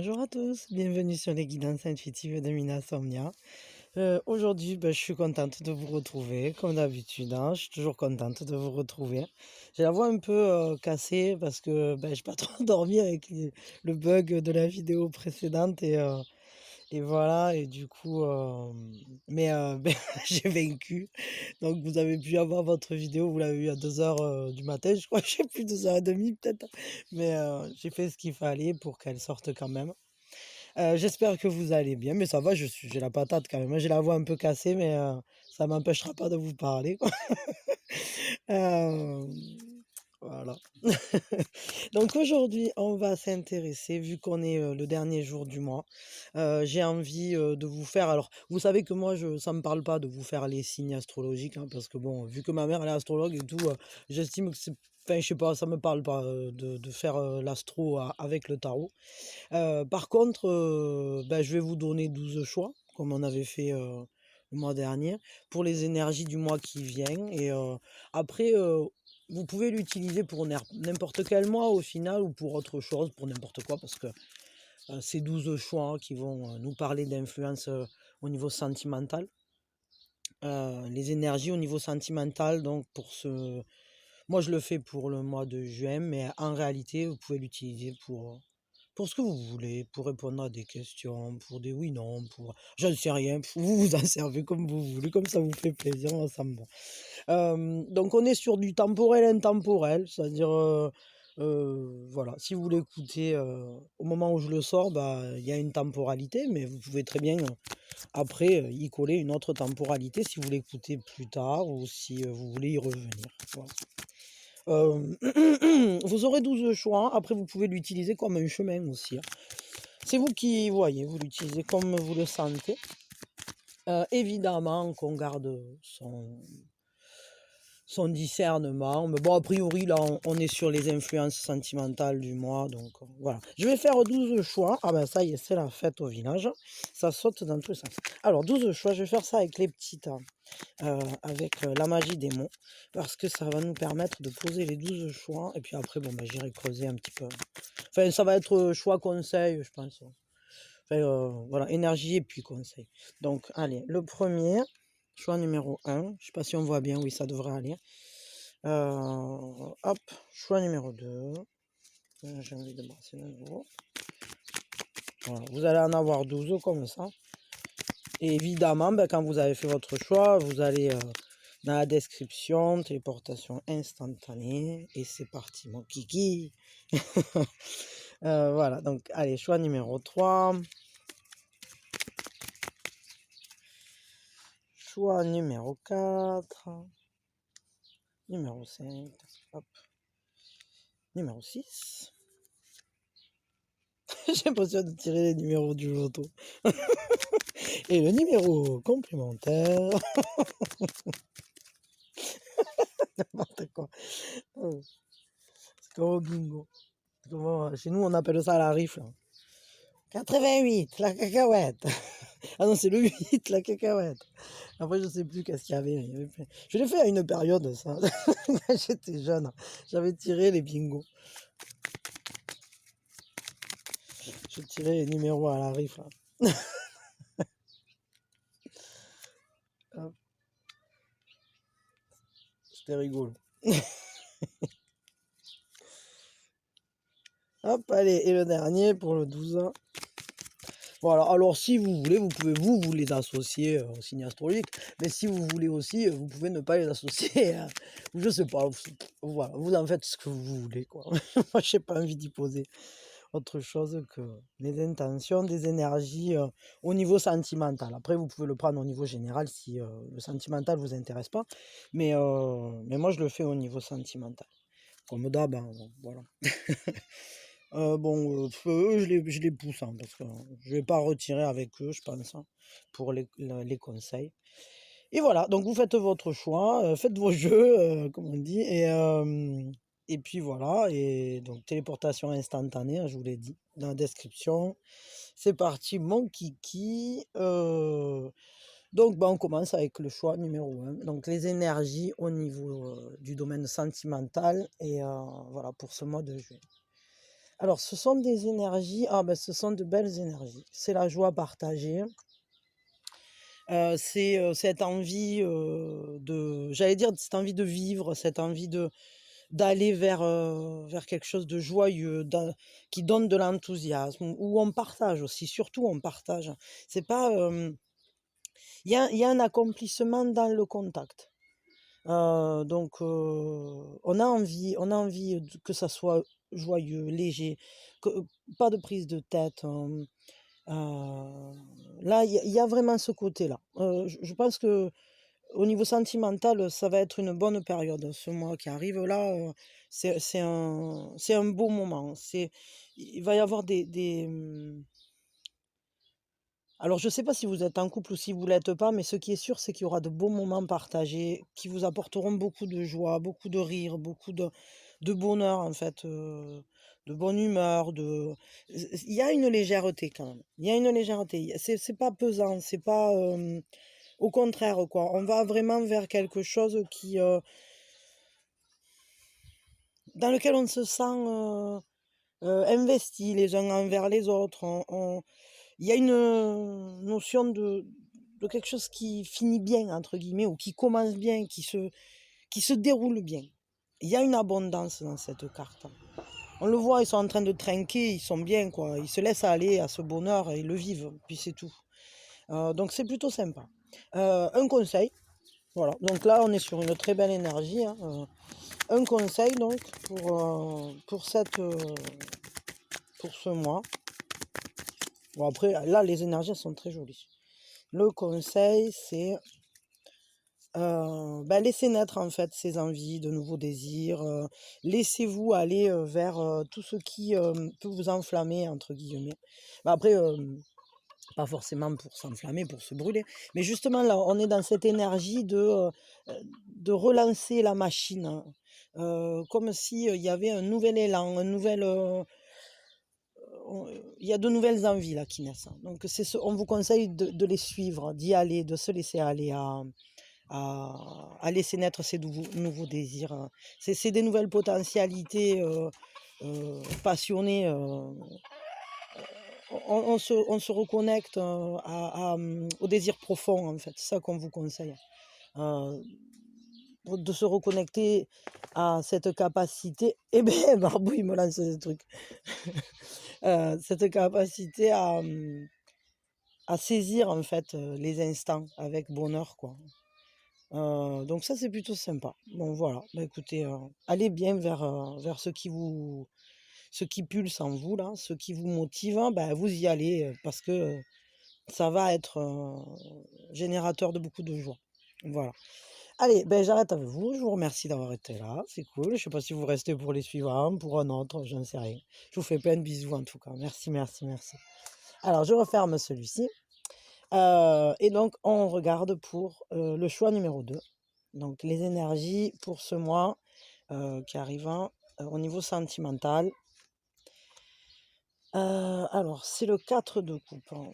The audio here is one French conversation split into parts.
Bonjour à tous, bienvenue sur les guidances intuitives de Mina Somnia. Aujourd'hui, je suis contente de vous retrouver, comme d'habitude, hein, je suis toujours contente de vous retrouver. J'ai la voix un peu cassée parce que j'ai pas trop dormi avec le bug de la vidéo précédente et voilà, et du coup, j'ai vaincu. Donc vous avez pu avoir votre vidéo, vous l'avez eu à 2 heures du matin, je crois, je sais plus, 2h30 peut-être, mais j'ai fait ce qu'il fallait pour qu'elle sorte quand même. J'espère que vous allez bien, mais ça va, j'ai la patate quand même, hein. J'ai la voix un peu cassée, mais ça m'empêchera pas de vous parler, quoi. Hem, voilà. Donc aujourd'hui, on va s'intéresser, vu qu'on est, le dernier jour du mois, j'ai envie, de vous faire alors, vous savez que moi ça me parle pas de vous faire les signes astrologiques, hein, parce que bon, vu que ma mère elle est astrologue et tout, j'estime que c'est enfin je sais pas, ça me parle pas, de faire, l'astro avec le tarot. Par contre, je vais vous donner 12 choix, comme on avait fait, le mois dernier, pour les énergies du mois qui vient et après, vous pouvez l'utiliser pour n'importe quel mois au final ou pour autre chose, pour n'importe quoi parce que, c'est 12 choix qui vont, nous parler d'influence, au niveau sentimental. Les énergies au niveau sentimental donc moi je le fais pour le mois de juin, mais en réalité, vous pouvez l'utiliser pour ce que vous voulez, pour répondre à des questions, pour des oui, non, pour j'en sais rien, vous vous en servez comme vous voulez, comme ça vous fait plaisir, moi ça me va. Donc on est sur du temporel, intemporel, c'est-à-dire, voilà, si vous l'écoutez, au moment où je le sors, il y a une temporalité, mais vous pouvez très bien, après, y coller une autre temporalité si vous l'écoutez plus tard ou si, vous voulez y revenir, voilà. Vous aurez 12 choix, après vous pouvez l'utiliser comme un chemin aussi, hein. C'est vous qui voyez, vous l'utilisez comme vous le sentez. Évidemment qu'on garde son discernement, mais bon, a priori, là, on est sur les influences sentimentales du mois, donc voilà. Je vais faire 12 choix. Ah ben ça y est, c'est la fête au village. Ça saute dans tous les sens. Alors, 12 choix, je vais faire ça avec les petites, avec la magie des mots, parce que ça va nous permettre de poser les 12 choix, et puis après, bon, j'irai creuser un petit peu. Enfin, ça va être choix conseil, je pense. Enfin, voilà, énergie et puis conseil. Donc, allez, le premier, choix numéro 1. Je sais pas si on voit bien, oui, ça devrait aller. Hop, choix numéro 2. J'ai envie de brasser de nouveau. Voilà, vous allez en avoir 12 comme ça. Et évidemment, quand vous avez fait votre choix, vous allez dans la description, téléportation instantanée. Et c'est parti, mon kiki. Voilà, donc allez, choix numéro 3. Choix numéro 4. Numéro 5. Hop. Numéro 6. J'ai l'impression de tirer les numéros du loto. Et le numéro complémentaire. N'importe quoi. Oh, c'est comme au bingo. Chez nous, on appelle ça la rifle, hein. 88, la cacahuète. Ah non, c'est le 8, la cacahuète. Après, je sais plus qu'est-ce qu'il y avait. Je l'ai fait à une période, ça. Quand j'étais jeune, j'avais tiré les bingos. Je tirais les numéros à la rifle, hein. Hop, c'était rigolo. Hop, allez, et le dernier pour le 12. Voilà, alors si vous voulez, vous pouvez vous les associer au signe astrologique, mais si vous voulez aussi, vous pouvez ne pas les associer, je sais pas, voilà, vous en faites ce que vous voulez, quoi. Moi, j'ai pas envie d'y poser autre chose que les intentions, des énergies au niveau sentimental. Après, vous pouvez le prendre au niveau général si le sentimental vous intéresse pas, mais moi, je le fais au niveau sentimental. Comme d'hab, hein, voilà. Eux, je les pousse, hein, parce que je vais pas retirer avec eux, je pense, hein, pour les conseils. Et voilà, donc vous faites votre choix, faites vos jeux, comme on dit, et puis voilà, et donc téléportation instantanée, hein, je vous l'ai dit dans la description. C'est parti, mon kiki. Donc, on commence avec le choix numéro 1. Donc, les énergies au niveau du domaine sentimental, et voilà, pour ce mois de juillet. Alors ce sont des énergies ce sont de belles énergies. C'est la joie partagée, cette envie, j'allais dire cette envie de vivre, cette envie d'aller vers quelque chose de joyeux, qui donne de l'enthousiasme, où on partage aussi, surtout on partage. C'est pas, il y a un accomplissement dans le contact. On a envie que ça soit joyeux, léger, que pas de prise de tête, là, il y a vraiment ce côté-là. Je pense que au niveau sentimental, ça va être une bonne période, ce mois qui arrive là, c'est un beau moment. Il va y avoir alors je ne sais pas si vous êtes en couple ou si vous ne l'êtes pas, mais ce qui est sûr, c'est qu'il y aura de beaux moments partagés qui vous apporteront beaucoup de joie, beaucoup de rire, beaucoup de bonheur en fait, de bonne humeur, il y a une légèreté quand même. Il y a une légèreté. C'est pas pesant, c'est pas, au contraire quoi. On va vraiment vers quelque chose dans lequel on se sent, investis les uns envers les autres. Il y a une, notion de quelque chose qui «finit bien» entre guillemets ou qui commence bien, qui se déroule bien. Il y a une abondance dans cette carte. On le voit, ils sont en train de trinquer, ils sont bien quoi, ils se laissent aller à ce bonheur et ils le vivent, puis c'est tout. Donc c'est plutôt sympa. Un conseil, voilà, donc là on est sur une très belle énergie, hein, un conseil donc pour ce mois. Bon après là les énergies sont très jolies. Le conseil c'est, laissez naître en fait ces envies, de nouveaux désirs, laissez-vous aller, vers, tout ce qui, peut vous «enflammer» entre guillemets. Après, pas forcément pour s'enflammer, pour se brûler, mais justement là, on est dans cette énergie de relancer la machine, hein, comme si, il y avait un nouvel élan, il y a de nouvelles envies là qui naissent, hein. Donc on vous conseille de les suivre, d'y aller, de se laisser aller à laisser naître ces nouveaux désirs, c'est des nouvelles potentialités, passionnées, on se reconnecte, au désir profond en fait, c'est ça qu'on vous conseille, heu, de se reconnecter à cette capacité eh beh, Barbou il me lance des trucs, cette capacité à saisir en fait, les instants avec bonheur quoi. Donc ça, c'est plutôt sympa. Bon voilà, bah, écoutez, allez bien vers ce qui pulse en vous là, ce qui vous motive, hein, bah, vous y allez, parce que, ça va être, générateur de beaucoup de joie. Voilà. Allez, ben j'arrête avec vous. Je vous remercie d'avoir été là, c'est cool. Je sais pas si vous restez pour les suivants, pour un autre, je ne sais rien. Je vous fais plein de bisous en tout cas. Merci, merci, merci. Alors je referme celui-ci, et donc on regarde pour, le choix numéro 2. Donc les énergies pour ce mois, qui arrive, hein, au niveau sentimental. Alors c'est le 4 de coupe, hein.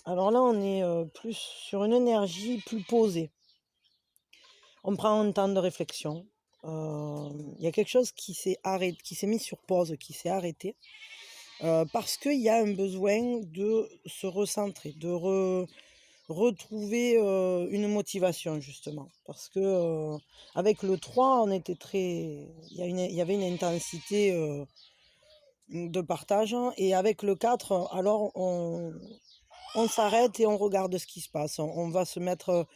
Alors là on est, plus sur une énergie plus posée. On prend un temps de réflexion. Il y a quelque chose qui s'est mis sur pause, qui s'est arrêté, parce qu'il y a un besoin de se recentrer, retrouver, une motivation justement. Parce que, avec le 3 on était très il y avait une intensité, de partage, hein, et avec le 4 alors on s'arrête et on regarde ce qui se passe. On va se mettre,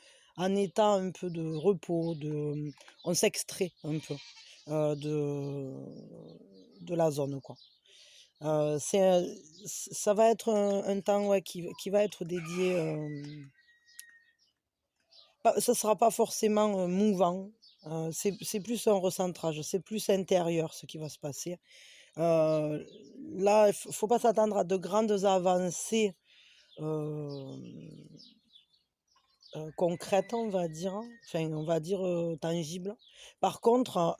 en état un peu de repos, on s'extrait un peu, de la zone, quoi. C'est ça va être un temps, ouais, qui va être dédié, ça sera pas forcément, mouvant, c'est plus un recentrage, c'est plus intérieur ce qui va se passer. Heu, Là, il faut pas s'attendre à de grandes avancées, hem concrètes, on va dire, hein, enfin, on va dire, tangibles. Par contre,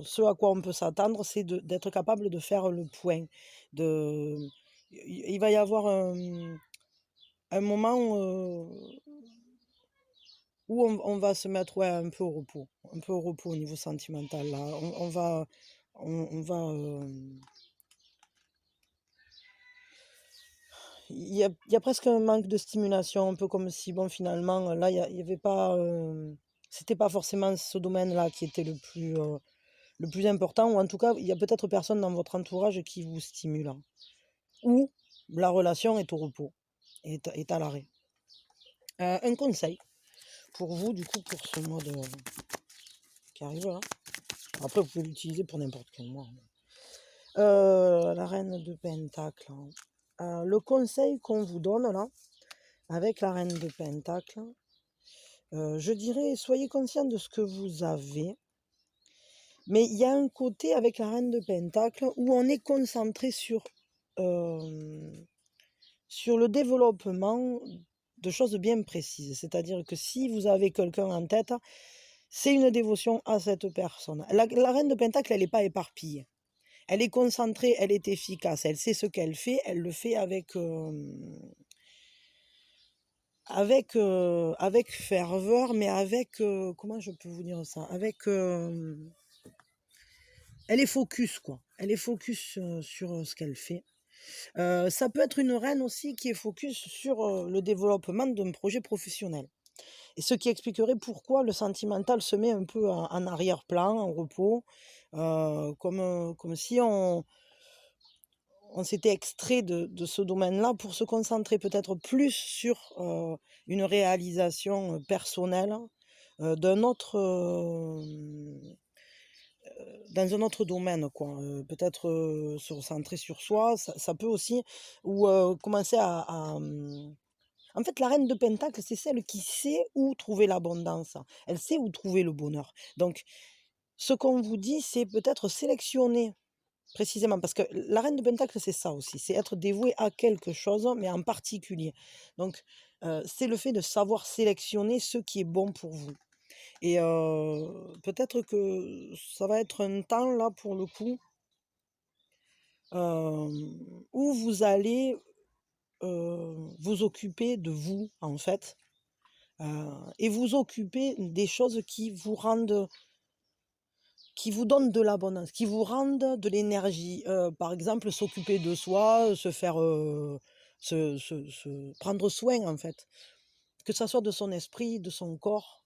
ce à quoi on peut s'attendre, c'est d'être capable de faire le point, de il va y avoir un moment, où on va se mettre, ouais, un peu au repos au niveau sentimental là. On va, il y a presque un manque de stimulation, un peu comme si, bon, finalement, là, il y avait pas, c'était pas forcément ce domaine-là qui était le plus important, ou en tout cas, il y a peut-être personne dans votre entourage qui vous stimule, hein, ou la relation est au repos, est à l'arrêt. Un conseil pour vous, du coup, pour ce mois qui arrive là. Après, vous pouvez l'utiliser pour n'importe quel mois, hein. La reine de Pentacle, hein. Le conseil qu'on vous donne là, avec la reine de Pentacle, je dirais, soyez conscient de ce que vous avez. Mais il y a un côté avec la reine de Pentacle où on est concentré sur le développement de choses bien précises. C'est-à-dire que si vous avez quelqu'un en tête, c'est une dévotion à cette personne. La reine de Pentacle, elle n'est pas éparpillée. Elle est concentrée, elle est efficace, elle sait ce qu'elle fait, elle le fait avec ferveur, mais avec, comment je peux vous dire ça? Elle est focus, quoi. Elle est focus sur ce qu'elle fait. Ça peut être une reine aussi qui est focus sur le développement d'un projet professionnel. Et ce qui expliquerait pourquoi le sentimental se met un peu en arrière-plan, en repos, comme si on s'était extrait de ce domaine-là pour se concentrer peut-être plus sur une réalisation personnelle d'un autre, dans un autre domaine, quoi. Peut-être se recentrer sur soi, ça peut aussi, ou commencer en fait, la reine de Pentacle, c'est celle qui sait où trouver l'abondance. Elle sait où trouver le bonheur. Donc, ce qu'on vous dit, c'est peut-être sélectionner précisément, parce que la reine de Pentacle, c'est ça aussi, c'est être dévoué à quelque chose, mais en particulier. Donc, c'est le fait de savoir sélectionner ce qui est bon pour vous. Et peut-être que ça va être un temps là, pour le coup, où vous allez vous occuper de vous, en fait, et vous occuper des choses qui vous donnent de l'abondance, qui vous rendent de l'énergie. Par exemple, s'occuper de soi, se faire, prendre soin, en fait. Que ça soit de son esprit, de son corps,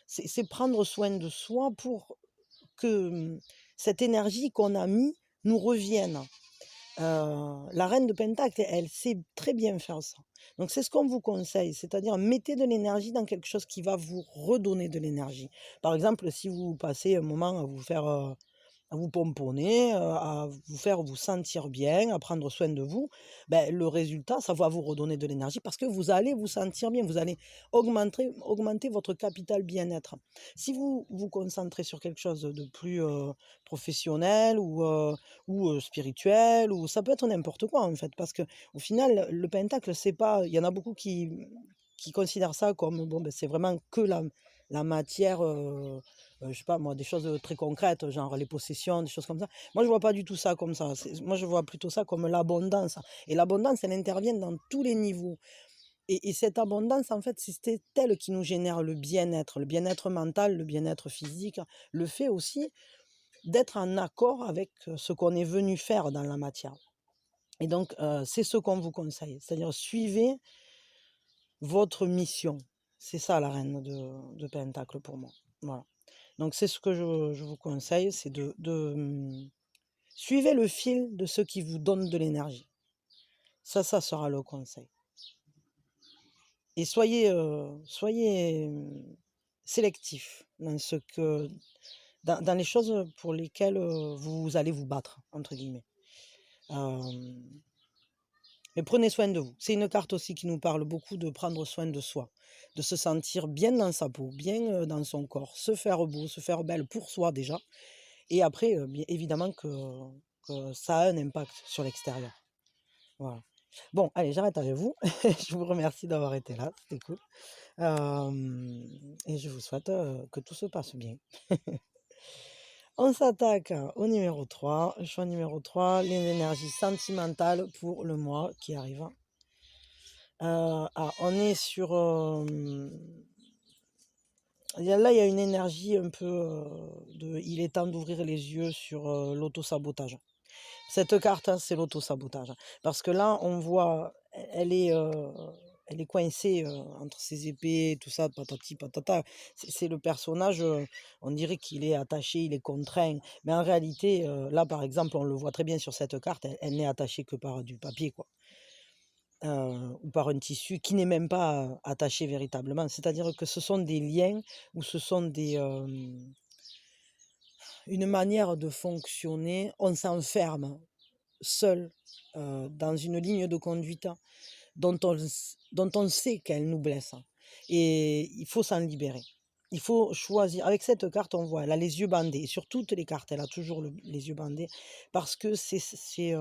c'est prendre soin de soi pour que, cette énergie qu'on a mis nous revienne. La reine de Pentacle, elle sait très bien faire ça. Donc c'est ce qu'on vous conseille, c'est-à-dire mettez de l'énergie dans quelque chose qui va vous redonner de l'énergie. Par exemple, si vous passez un moment à vous faire, à vous pomponner, à vous faire vous sentir bien, à prendre soin de vous, ben le résultat, ça va vous redonner de l'énergie parce que vous allez vous sentir bien, vous allez augmenter votre capital bien-être. Si vous vous concentrez sur quelque chose de plus, professionnel ou spirituel, ou ça peut être n'importe quoi en fait, parce que au final, le pentacle, c'est pas, il y en a beaucoup qui considèrent ça comme, bon, ben, c'est vraiment que la matière, je sais pas moi, des choses, très concrètes, genre les possessions, des choses comme ça. Moi, je vois pas du tout ça comme ça. Moi, je vois plutôt ça comme l'abondance. Et l'abondance, elle intervient dans tous les niveaux. Et cette abondance, en fait, c'est elle qui nous génère le bien-être mental, le bien-être physique, le fait aussi d'être en accord avec ce qu'on est venu faire dans la matière. Et donc, c'est ce qu'on vous conseille. C'est-à-dire, suivez votre mission. C'est ça la reine de Pentacle pour moi. Voilà. Donc c'est ce que je vous conseille, c'est suivez le fil de ce qui vous donne de l'énergie. Ça sera le conseil. Et soyez sélectif dans les choses pour lesquelles vous allez vous battre, entre guillemets. Mais prenez soin de vous. C'est une carte aussi qui nous parle beaucoup de prendre soin de soi, de se sentir bien dans sa peau, bien dans son corps, se faire beau, se faire belle pour soi déjà. Et après, bien évidemment que ça a un impact sur l'extérieur. Voilà. Bon, allez, j'arrête avec vous. Je vous remercie d'avoir été là, c'était cool. Et je vous souhaite que tout se passe bien. On s'attaque au numéro 3, choix numéro 3, les énergies sentimentales pour le mois qui arrive. On est sur... là, il y a une énergie un peu il est temps d'ouvrir les yeux sur l'autosabotage. Cette carte, hein, c'est l'autosabotage. Parce que là, on voit, elle est coincée, entre ses épées, tout ça, patati patata. C'est le personnage, on dirait qu'il est attaché, il est contraint. Mais en réalité, là, par exemple, on le voit très bien sur cette carte, elle n'est attachée que par du papier, quoi. Ou par un tissu qui n'est même pas, attaché véritablement. C'est-à-dire que ce sont des liens ou ce sont une manière de fonctionner. On s'enferme seul, dans une ligne de conduite dont on sait qu'elle nous blesse, et il faut s'en libérer. Il faut choisir. Avec cette carte, on voit, elle a les yeux bandés. Et sur toutes les cartes, elle a toujours les yeux bandés parce que c'est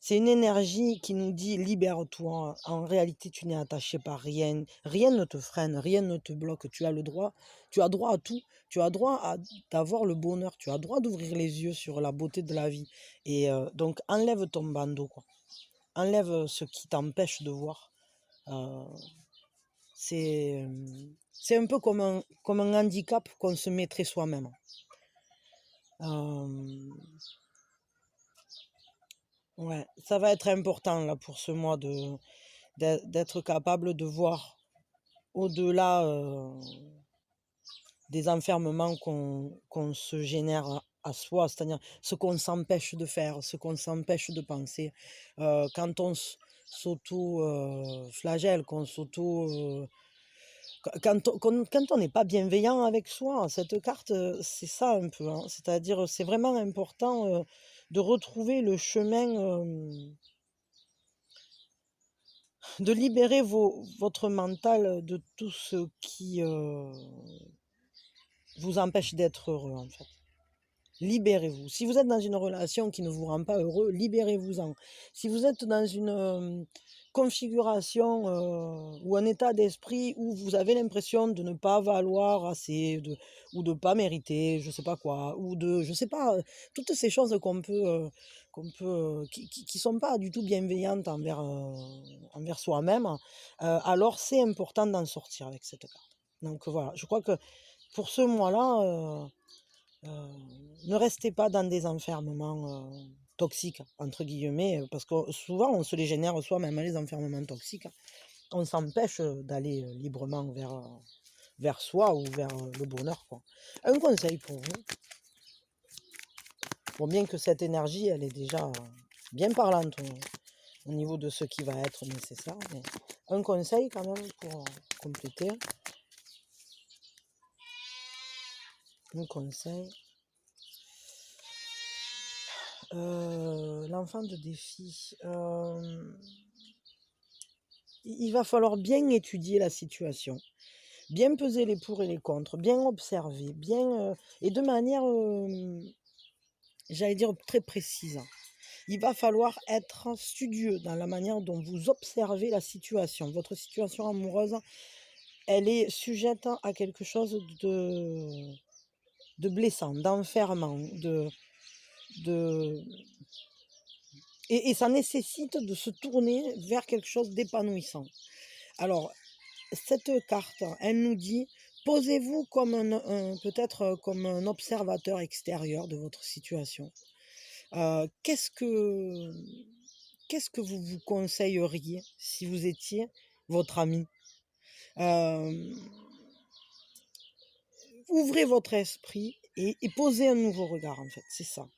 une énergie qui nous dit: «Libère-toi, en réalité, tu n'es attaché par rien, rien ne te freine, rien ne te bloque, tu as droit à tout, tu as droit d'avoir le bonheur, tu as droit d'ouvrir les yeux sur la beauté de la vie», et donc enlève ton bandeau, quoi. Enlève ce qui t'empêche de voir. Heu, c'est un peu comme un handicap qu'on se mettrait soi-même. Hem, ouais, ça va être important là pour ce mois d'être capable de voir au-delà, des enfermements qu'on se génère à soi, c'est-à-dire ce qu'on s'empêche de faire, ce qu'on s'empêche de penser. Quand on s'auto, flagelle, qu'on s'auto, quand on n'est pas bienveillant avec soi, cette carte, c'est ça un peu, hein. C'est-à-dire, c'est vraiment important, de retrouver le chemin, de libérer votre mental de tout ce qui, vous empêche d'être heureux, en fait. Libérez-vous. Si vous êtes dans une relation qui ne vous rend pas heureux, libérez-vous-en. Si vous êtes dans une, configuration, ou un état d'esprit où vous avez l'impression de ne pas valoir assez, ou de pas mériter, je sais pas quoi, ou de je sais pas, toutes ces choses qui sont pas du tout bienveillantes envers soi-même, alors c'est important d'en sortir avec cette carte. Donc voilà, je crois que pour ce mois-là, ne restez pas dans des enfermements, «toxiques» entre guillemets, parce que souvent on se les génère soi-même, hein, les enfermements toxiques. On s'empêche, d'aller, librement vers soi ou vers, le bonheur, quoi. Un conseil pour vous, bon, bien que cette énergie, elle est déjà, bien parlante au niveau de ce qui va être nécessaire, mais un conseil quand même pour, compléter, un conseil. L'enfant de défi, il va falloir bien étudier la situation, bien peser les pour et les contre, bien observer, bien, et de manière, j'allais dire très précise. Il va falloir être studieux dans la manière dont vous observez la situation. Votre situation amoureuse, elle est sujette à quelque chose de blessant, d'enfermant, de et ça nécessite de se tourner vers quelque chose d'épanouissant. Alors, cette carte, elle nous dit: posez-vous comme peut-être, comme un observateur extérieur de votre situation. Heu, qu'est-ce que qu'est-ce que vous vous conseilleriez si vous étiez votre ami? Hem, ouvrez votre esprit et posez un nouveau regard, en fait, c'est ça.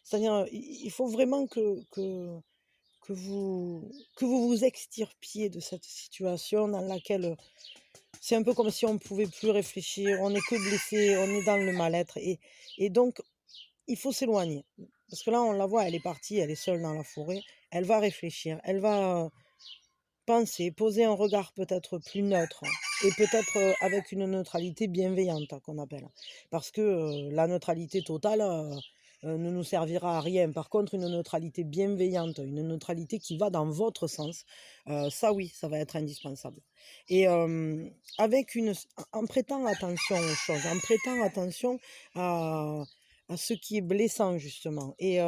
C'est-à-dire, il faut vraiment que vous vous extirpiez de cette situation dans laquelle, c'est un peu comme si on ne pouvait plus réfléchir, on n'est que blessé, on est dans le mal-être, et donc il faut s'éloigner. Parce que là, on la voit, elle est partie, elle est seule dans la forêt, elle va réfléchir, elle va penser, poser un regard peut-être plus neutre, et peut-être, avec une neutralité bienveillante, qu'on appelle. Parce que, la neutralité totale, ne nous servira à rien. Par contre, une neutralité bienveillante, une neutralité qui va dans votre sens, ça oui, ça va être indispensable. Et avec en prêtant attention aux choses, en prêtant attention à ce qui est blessant justement, et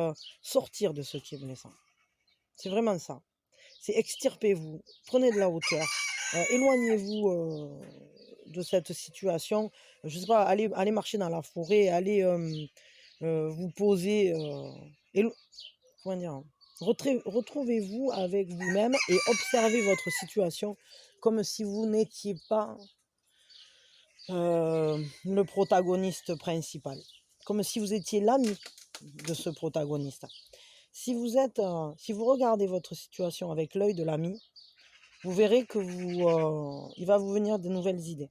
sortir de ce qui est blessant. C'est vraiment ça. C'est extirpez-vous, prenez de la hauteur, éloignez-vous, de cette situation. Je sais pas, allez marcher dans la forêt, allez, vous poser, élo comment dire? Retrouvez-vous avec vous-même et observez votre situation comme si vous n'étiez pas le protagoniste principal, comme si vous étiez l'ami de ce protagoniste. Si vous regardez votre situation avec l'œil de l'ami, vous verrez que il va vous venir de nouvelles idées.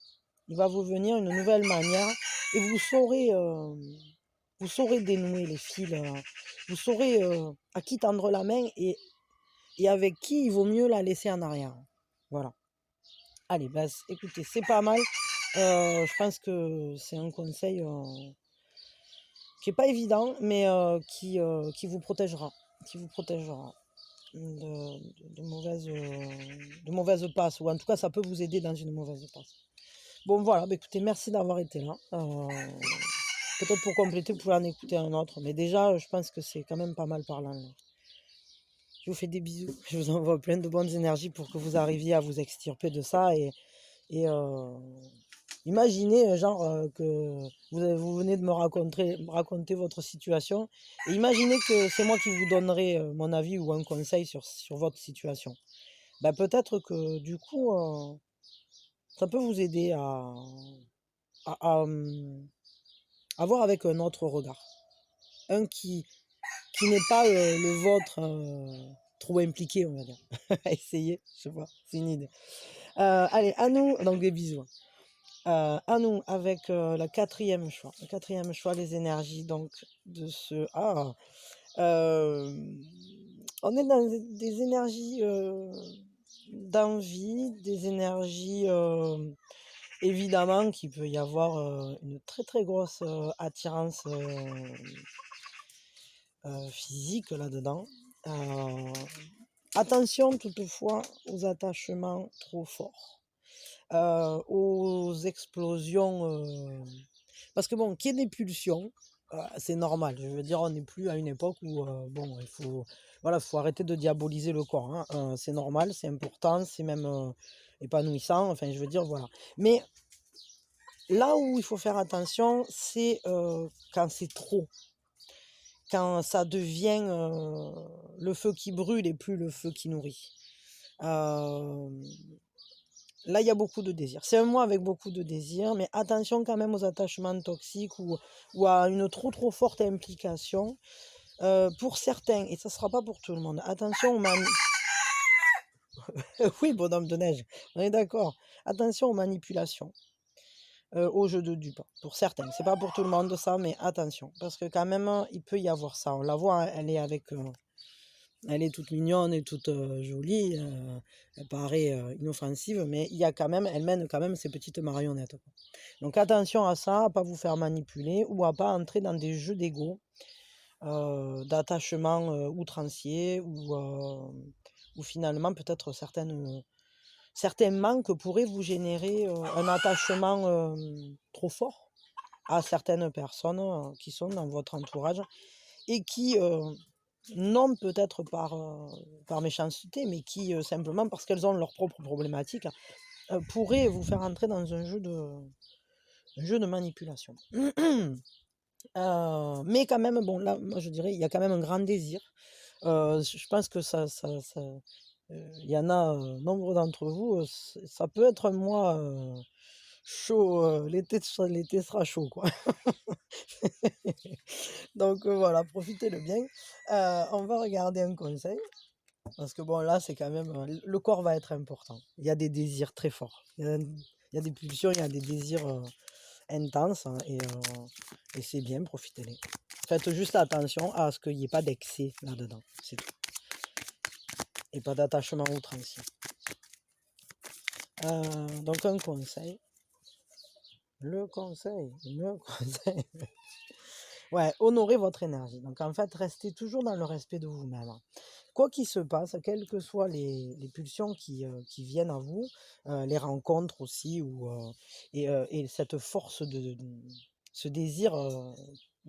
Il va vous venir une nouvelle manière et vous saurez dénouer les fils. Vous saurez à qui tendre la main et avec qui il vaut mieux la laisser en arrière. Voilà. Allez, bah, écoutez, c'est pas mal. Je pense que c'est un conseil qui n'est pas évident, mais qui vous protégera. Qui vous protégera de mauvaises passes. Ou en tout cas, ça peut vous aider dans une mauvaise passe. Bon, voilà. Bah, écoutez, merci d'avoir été là. Peut-être pour compléter, vous pouvez en écouter un autre. Mais déjà, je pense que c'est quand même pas mal parlant. Là. Je vous fais des bisous. Je vous envoie plein de bonnes énergies pour que vous arriviez à vous extirper de ça. Et imaginez, que vous venez de me raconter votre situation. Et imaginez que c'est moi qui vous donnerai mon avis ou un conseil sur votre situation. Ben, peut-être que du coup, ça peut vous aider à voir avec un autre regard. Un qui n'est pas le vôtre trop impliqué, on va dire. Essayez, je sais pas, c'est une idée. Allez, à nous, donc des bisous. À nous avec le quatrième choix. Le quatrième choix, les énergies donc de ce... on est dans des énergies d'envie, des énergies évidemment qu'il peut y avoir une très très grosse attirance physique là-dedans. Attention toutefois aux attachements trop forts, aux explosions, parce que bon, qu'il y ait des pulsions, c'est normal. Je veux dire, on n'est plus à une époque où bon, faut arrêter de diaboliser le corps. Hein. C'est normal, c'est important, c'est même épanouissant. Enfin, je veux dire, voilà. Mais là où il faut faire attention, c'est quand c'est trop. Quand ça devient le feu qui brûle et plus le feu qui nourrit. Là, il y a beaucoup de désirs. C'est un mois avec beaucoup de désirs, mais attention quand même aux attachements toxiques ou à une trop forte implication. Pour certains, et ça ne sera pas pour tout le monde, attention aux oui, bonhomme de neige, on est d'accord. Attention aux manipulations, aux jeux de dupes, pour certains. C'est pas pour tout le monde ça, mais attention, parce que quand même, il peut y avoir ça. On la voit, hein, elle est toute mignonne et toute jolie, elle paraît inoffensive, mais elle mène quand même ses petites marionnettes. Quoi. Donc attention à ça, à pas vous faire manipuler ou à pas entrer dans des jeux d'ego, d'attachement outrancier ou finalement peut-être certains manques pourraient vous générer un attachement trop fort à certaines personnes qui sont dans votre entourage et qui non peut-être par méchanceté, mais qui simplement parce qu'elles ont leurs propres problématiques, pourraient vous faire entrer dans un jeu de manipulation. Mais quand même, bon là, moi je dirais, il y a quand même un grand désir. Je pense que il y en a nombre d'entre vous, ça peut être un mois chaud, l'été sera chaud, quoi. Donc voilà, profitez-le bien. On va regarder un conseil. Parce que bon, là, c'est quand même... le corps va être important. Il y a des désirs très forts. Il y a des pulsions, il y a des désirs intenses. Hein, et c'est bien, profitez-les. Faites juste attention à ce qu'il n'y ait pas d'excès là-dedans. C'est tout. Et pas d'attachement outrancier. Donc un conseil. Le conseil. Ouais, honorez votre énergie. Donc en fait, restez toujours dans le respect de vous-même. Quoi qu'il se passe, quelles que soient les pulsions qui viennent à vous, les rencontres aussi, et cette force ce désir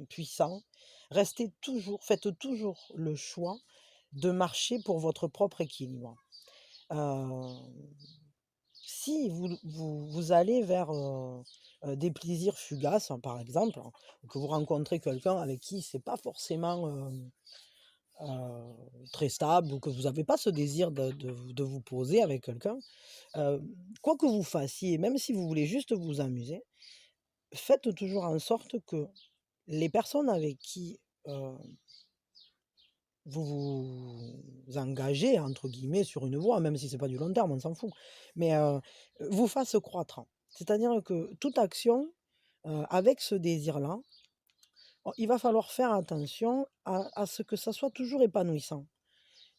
puissant, faites toujours le choix de marcher pour votre propre équilibre. Si vous allez vers des plaisirs fugaces, par exemple, que vous rencontrez quelqu'un avec qui c'est pas forcément très stable ou que vous n'avez pas ce désir de vous poser avec quelqu'un, heu, quoi que vous fassiez, même si vous voulez juste vous amuser, faites toujours en sorte que les personnes avec qui, vous vous «engagez» entre guillemets sur une voie, même si c'est pas du long terme, on s'en fout, mais vous fassent croître. C'est-à-dire que toute action, avec ce désir-là, il va falloir faire attention à ce que ça soit toujours épanouissant.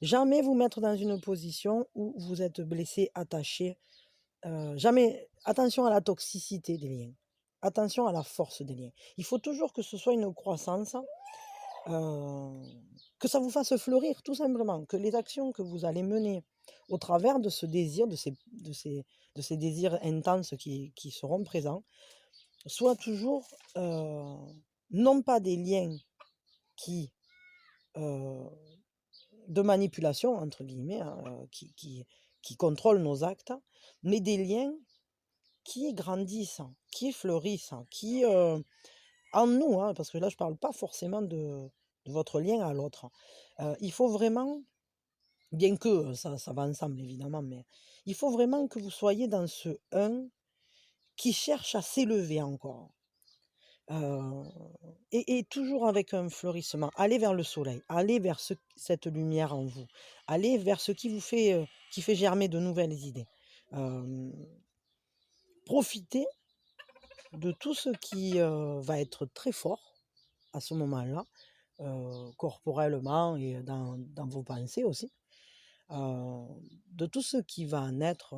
Jamais vous mettre dans une position où vous êtes blessé, attaché, jamais attention à la toxicité des liens, attention à la force des liens. Il faut toujours que ce soit une croissance, heu, que ça vous fasse fleurir tout simplement, que les actions que vous allez mener au travers de ce désir, de ces désirs intenses qui seront présents, soient toujours, non pas des liens qui, heu, de «manipulation» entre guillemets, hein, qui contrôlent nos actes, mais des liens qui grandissent, qui fleurissent, qui, en nous, hein, parce que là je parle pas forcément de votre lien à l'autre. Il faut vraiment, bien que, ça va ensemble évidemment, mais il faut vraiment que vous soyez dans ce un qui cherche à s'élever encore. Heu et toujours avec un fleurissement. Allez vers le soleil, allez vers cette lumière en vous, allez vers ce qui fait germer de nouvelles idées. Hem, Profitez de tout ce qui, va être très fort à ce moment-là, corporellement et dans vos pensées aussi. Heu, de tout ce qui va naître,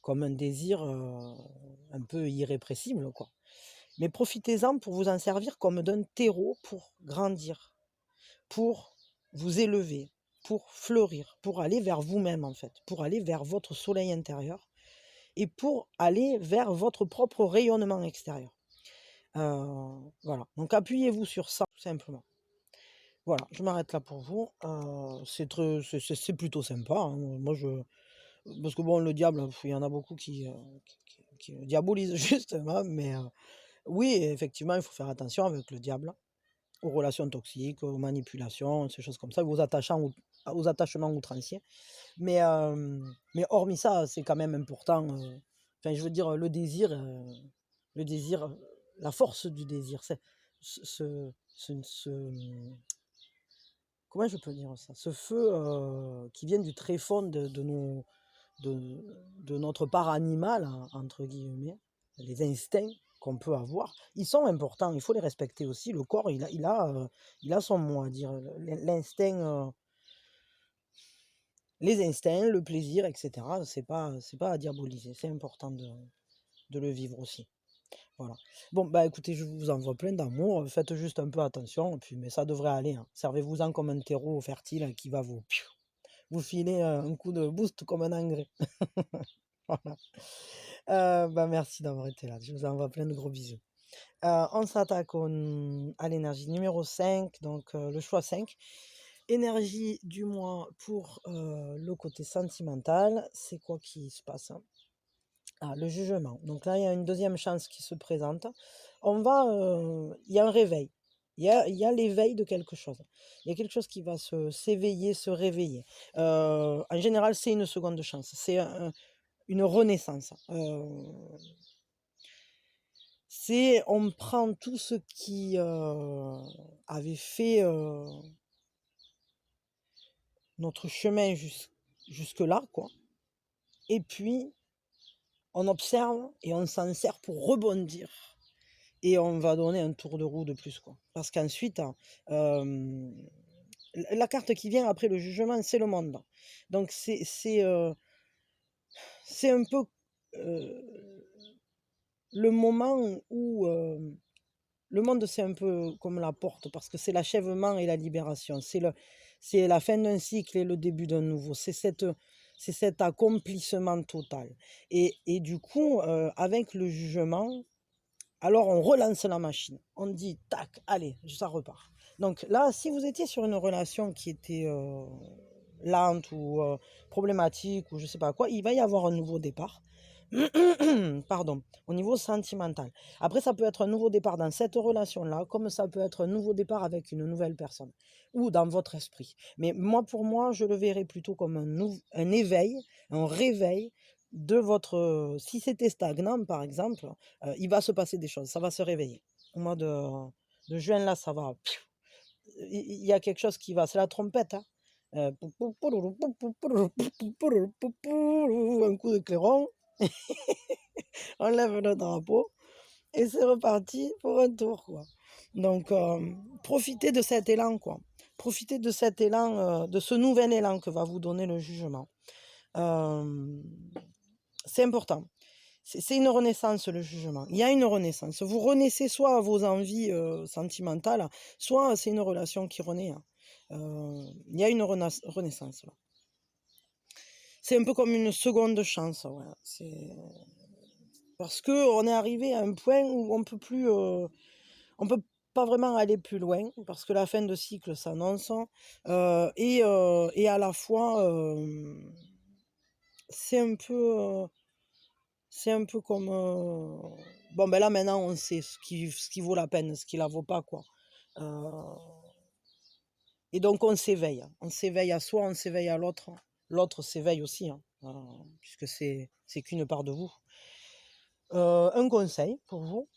comme un désir, un peu irrépressible, quoi. Mais profitez-en pour vous en servir comme d'un terreau pour grandir, pour vous élever, pour fleurir, pour aller vers vous-même en fait, pour aller vers votre soleil intérieur et pour aller vers votre propre rayonnement extérieur. Voilà, donc appuyez-vous sur ça tout simplement. Voilà, je m'arrête là pour vous. C'est plutôt sympa, hein. Moi parce que bon le diable, il y en a beaucoup qui le diabolisent justement, mais oui, effectivement, il faut faire attention avec le diable, aux relations toxiques, aux manipulations, ces choses comme ça, aux attachements outranciers. Mais hormis ça, c'est quand même important, enfin, je veux dire, le désir, la force du désir, c'est comment je peux dire ça? Ce feu, qui vient du tréfonds de de notre part «animale» entre guillemets, les instincts qu'on peut avoir, ils sont importants, il faut les respecter aussi. Le corps, il a son mot à dire. L'instinct, les instincts, le plaisir et cetera, c'est pas à diaboliser, c'est important de le vivre aussi. Voilà. Bon, bah, écoutez, je vous envoie plein d'amour, faites juste un peu attention et puis mais ça devrait aller, hein. Servez-vous-en comme un terreau fertile qui va vous filer, un coup de boost comme un engrais. Voilà. Bah, merci d'avoir été là. Je vous envoie plein de gros bisous. On s'attaque à l'énergie numéro 5, donc le choix 5. Énergie du mois pour, le côté sentimental. C'est quoi qui se passe, hein? Ah, le jugement. Donc là, il y a une deuxième chance qui se présente. Il y a un réveil. Il y a l'éveil de quelque chose. Il y a quelque chose qui va s'éveiller, se réveiller. En général, c'est une seconde chance. C'est une renaissance. On prend tout ce qui, avait fait, notre chemin jusque-là, quoi, et puis on observe et on s'en sert pour rebondir et on va donner un tour de roue de plus, quoi. Parce qu'ensuite, hem, la carte qui vient après le jugement, c'est le monde. Donc c'est un peu, heu, le moment où, le monde, c'est un peu comme la porte parce que c'est l'achèvement et la libération. C'est la fin d'un cycle et le début d'un nouveau. C'est cet accomplissement total et du coup, avec le jugement, alors on relance la machine. On dit: «Tac, allez, ça repart». Donc là, si vous étiez sur une relation qui était, lente ou, problématique ou je sais pas quoi, il va y avoir un nouveau départ. Pardon, au niveau sentimental. Après, ça peut être un nouveau départ dans cette relation-là, comme ça peut être un nouveau départ avec une nouvelle personne ou dans votre esprit. Mais moi, pour moi, je le verrais plutôt comme un éveil, un réveil de votre... si c'était stagnant, par exemple, il va se passer des choses, ça va se réveiller. Au mois de juin, là, ça va... Il y a quelque chose qui va, c'est la trompette, hein. Un coup de clairon, on lève le drapeau et c'est reparti pour un tour, quoi. Donc, profitez de cet élan, quoi. Profitez de cet élan, de ce nouvel élan que va vous donner le jugement. C'est important. C'est une renaissance, le jugement. Il y a une renaissance. Vous renaissez soit à vos envies sentimentales, soit c'est une relation qui renaît, hein. Il y a une renaissance, là. C'est un peu comme une seconde chance, ouais. Parce qu'on est arrivé à un point où on peut plus, on peut pas vraiment aller plus loin, parce que la fin de cycle s'annonce, et à la fois, c'est un peu, c'est un peu comme, bon, ben là, maintenant, on sait ce qui vaut la peine, ce qui la vaut pas, quoi. Et donc, on s'éveille. On s'éveille à soi, on s'éveille à l'autre. L'autre s'éveille aussi, hein, puisque c'est qu'une part de vous. Un conseil pour vous.